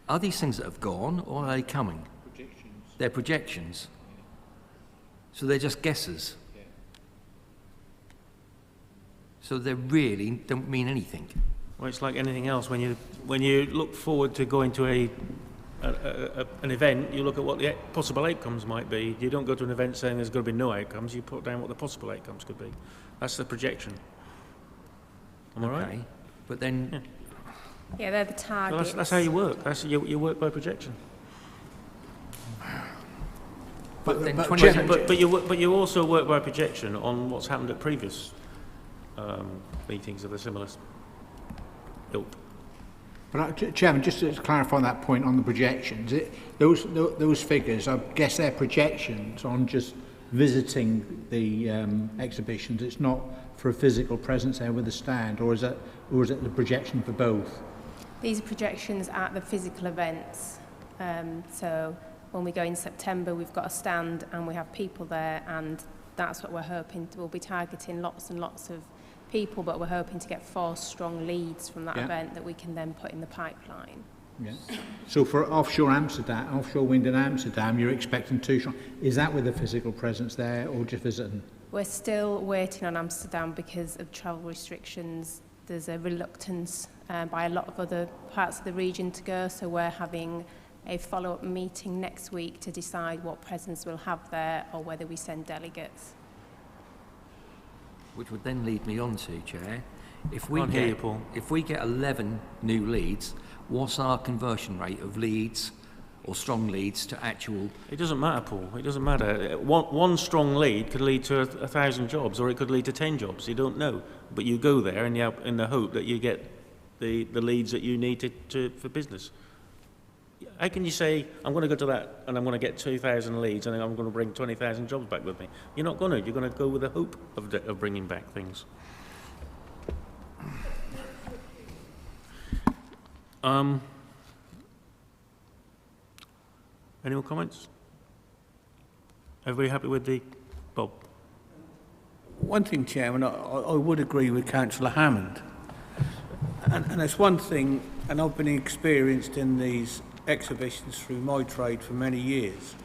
Are these things that have gone, or are they coming? Projections. They're projections. So they're just guesses. Yeah. So they really don't mean anything. Well, it's like anything else. When you look forward to going to an event, you look at what the possible outcomes might be. You don't go to an event saying there's going to be no outcomes. You put down what the possible outcomes could be. That's the projection. Am I right? But then... Yeah, they're the targets. So that's how you work. You work by projection. But you also work by projection on what's happened at previous meetings of a similar ilk. But Chairman, just to clarify that point on the projections, those figures, I guess they're projections on just visiting the exhibitions. It's not for a physical presence there with a stand, or is it the projection for both? These are projections at the physical events. So when we go in September, we've got a stand and we have people there, and that's what we're hoping to. We'll be targeting lots and lots of people, but we're hoping to get 4 strong leads from that event that we can then put in the pipeline. Yeah. So for offshore wind in Amsterdam, you're expecting 2 strong. Is that with a physical presence there, or just visiting? We're still waiting on Amsterdam because of travel restrictions. There's a reluctance by a lot of other parts of the region to go, so we're having a follow-up meeting next week to decide what presence we'll have there or whether we send delegates. Which would then lead me on to, Chair, If we Can't hear you, Paul. if we get 11 new leads, what's our conversion rate of leads or strong leads to actual? It doesn't matter, Paul. It doesn't matter. One strong lead could lead to 1,000 jobs, or it could lead to 10 jobs. You don't know. But you go there in the hope that you get the leads that you need for business. How can you say, I'm going to go to that and I'm going to get 2,000 leads and I'm going to bring 20,000 jobs back with me? You're not going to. You're going to go with the hope of bringing back things. Any more comments? Everybody happy with the Bob? One thing, Chairman, I would agree with Councillor Hammond. And it's one thing, and I've been experienced in these exhibitions through my trade for many years,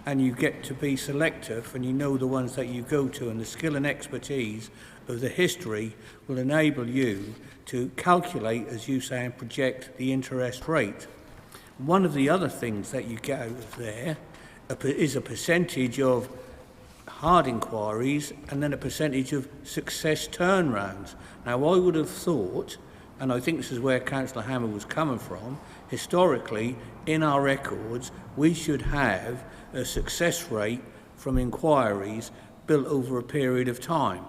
and you get to be selective and you know the ones that you go to, and the skill and expertise of the history will enable you to calculate, as you say, and project the interest rate. One of the other things that you get out of there is a percentage of hard inquiries and then a percentage of success turnarounds. Now, I would have thought, and I think this is where Councillor Hammer was coming from, historically, in our records, we should have a success rate from inquiries built over a period of time.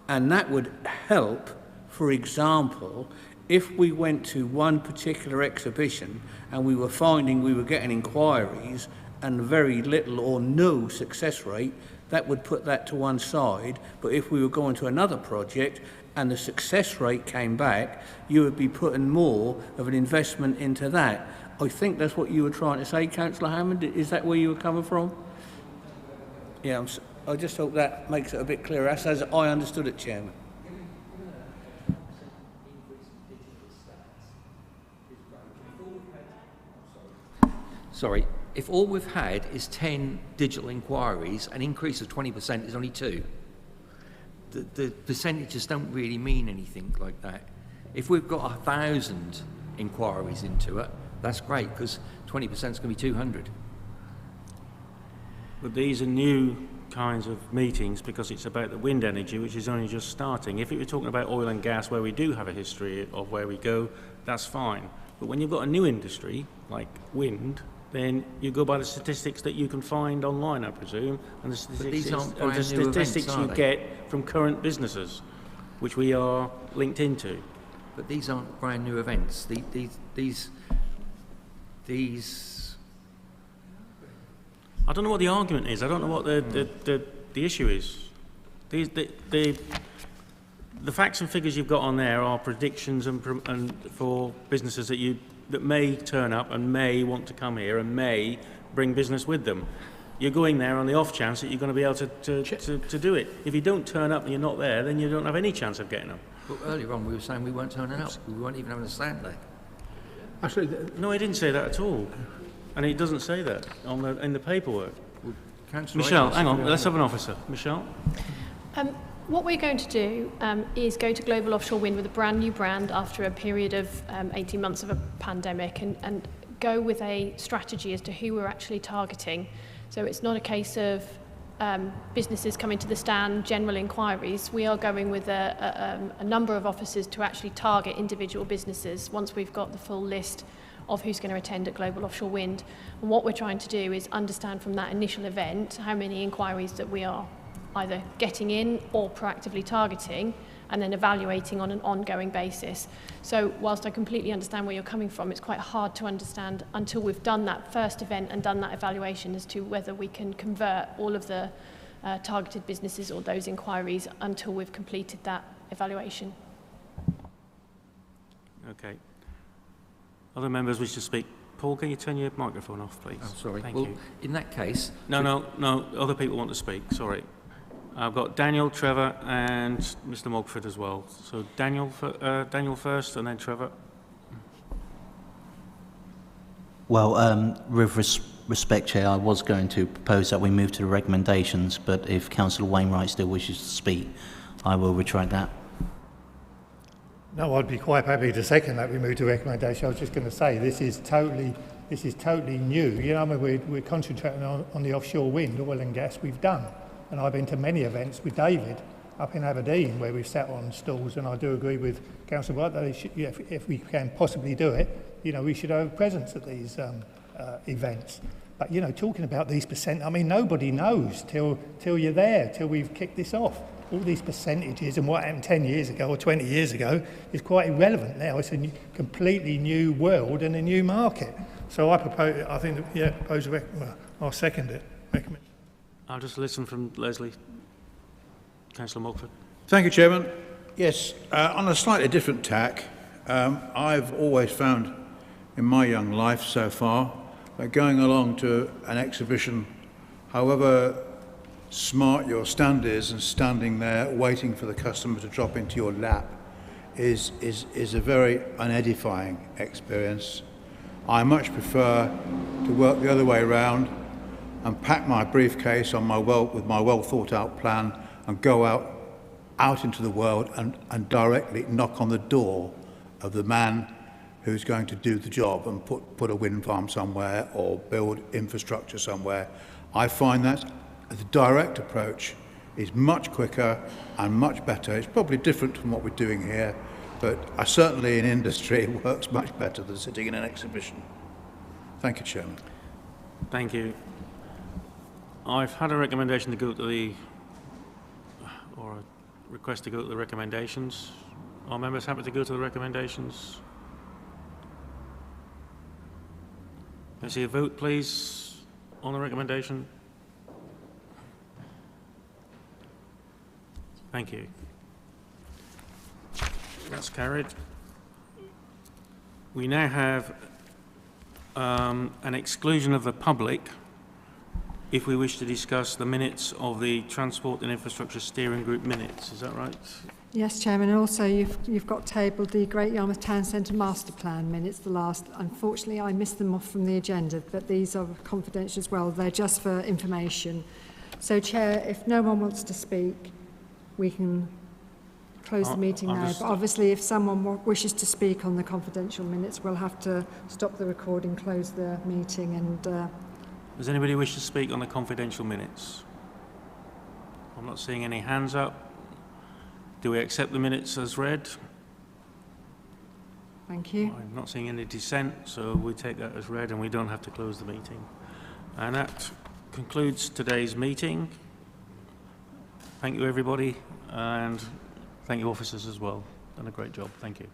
And that would help, for example, if we went to one particular exhibition and we were finding we were getting inquiries and very little or no success rate, that would put that to one side. But if we were going to another project and the success rate came back, you would be putting more of an investment into that. I think that's what you were trying to say, Councillor Hammond. Is that where you were coming from? Yeah, I just hope that makes it a bit clearer. That's as I understood it, Chairman. Sorry, if all we've had is 10 digital inquiries, an increase of 20% is only 2. The percentages don't really mean anything like that. If we've got 1,000 inquiries into it, that's great, because 20% is going to be 200. But these are new kinds of meetings because it's about the wind energy, which is only just starting. If you were talking about oil and gas, where we do have a history of where we go, that's fine. But when you've got a new industry, like wind, then you go by the statistics that you can find online, I presume, and the statistics you get from current businesses, which we are linked into. But these aren't brand new events. These. I don't know what the argument is. I don't know what the issue is. The facts and figures you've got on there are predictions and for businesses that may turn up and may want to come here and may bring business with them. You're going there on the off chance that you're going to be able to do it. If you don't turn up and you're not there, then you don't have any chance of getting them. Well, earlier on we were saying we weren't turning up. We weren't even having a stand there. Actually, no, I didn't say that at all. And it doesn't say that in the paperwork. Well, Michelle, hang on, let's have an officer. Michelle? What we're going to do is go to Global Offshore Wind with a brand new brand after a period of 18 months of a pandemic and go with a strategy as to who we're actually targeting. So it's not a case of businesses coming to the stand, general inquiries. We are going with a number of officers to actually target individual businesses once we've got the full list of who's going to attend at Global Offshore Wind. And what we're trying to do is understand from that initial event how many inquiries that we are either getting in or proactively targeting and then evaluating on an ongoing basis. So whilst I completely understand where you're coming from, it's quite hard to understand until we've done that first event and done that evaluation as to whether we can convert all of the targeted businesses or those inquiries until we've completed that evaluation. Okay. Other members wish to speak? Paul, can you turn your microphone off, please? Oh, sorry. Thank well, you. In that case... No, other people want to speak, sorry. I've got Daniel, Trevor and Mr Mogford as well. So Daniel first and then Trevor. Well, with respect, Chair, I was going to propose that we move to the recommendations, but if Councillor Wainwright still wishes to speak, I will retract that. No, I'd be quite happy to second that we move to recommendation. I was just going to say this is totally new. You know, I mean, we're concentrating on the offshore wind, oil and gas we've done. And I've been to many events with David, up in Aberdeen where we've sat on stools, and I do agree with Councillor White that if we can possibly do it, you know, we should have a presence at these events. But, you know, talking about these percent, I mean, nobody knows till you're there, till we've kicked this off. All these percentages and what happened 10 years ago or 20 years ago is quite irrelevant now. It's a completely new world and a new market. So I propose, I think, yeah, I'll second it. Recommend. I'll just listen from Leslie. Councillor Mockford. Thank you, Chairman. Yes, on a slightly different tack, I've always found in my young life so far that going along to an exhibition, however smart your stand is, and standing there waiting for the customer to drop into your lap is a very unedifying experience. I much prefer to work the other way around and pack my briefcase on with my well thought out plan and go out into the world and directly knock on the door of the man who's going to do the job and put a wind farm somewhere or build infrastructure somewhere. I find that the direct approach is much quicker and much better. It's probably different from what we're doing here, but certainly in industry it works much better than sitting in an exhibition. Thank you, Chairman. Thank you. I've had a recommendation to go to the, or a request to go to the recommendations. Are members happy to go to the recommendations? Can I see a vote, please, on the recommendation? Thank you. That's carried. We now have an exclusion of the public if we wish to discuss the minutes of the Transport and Infrastructure Steering Group minutes. Is that right? Yes, Chairman. And also, you've got tabled the Great Yarmouth Town Centre Master Plan minutes, the last. Unfortunately, I missed them off from the agenda, but these are confidential as well. They're just for information. So, Chair, if no one wants to speak, we can close the meeting now. But obviously, if someone wishes to speak on the confidential minutes, we'll have to stop the recording, close the meeting, and... Does anybody wish to speak on the confidential minutes? I'm not seeing any hands up. Do we accept the minutes as read? Thank you. I'm not seeing any dissent, so we take that as read and we don't have to close the meeting. And that concludes today's meeting. Thank you, everybody, and thank you, officers, as well. Done a great job. Thank you.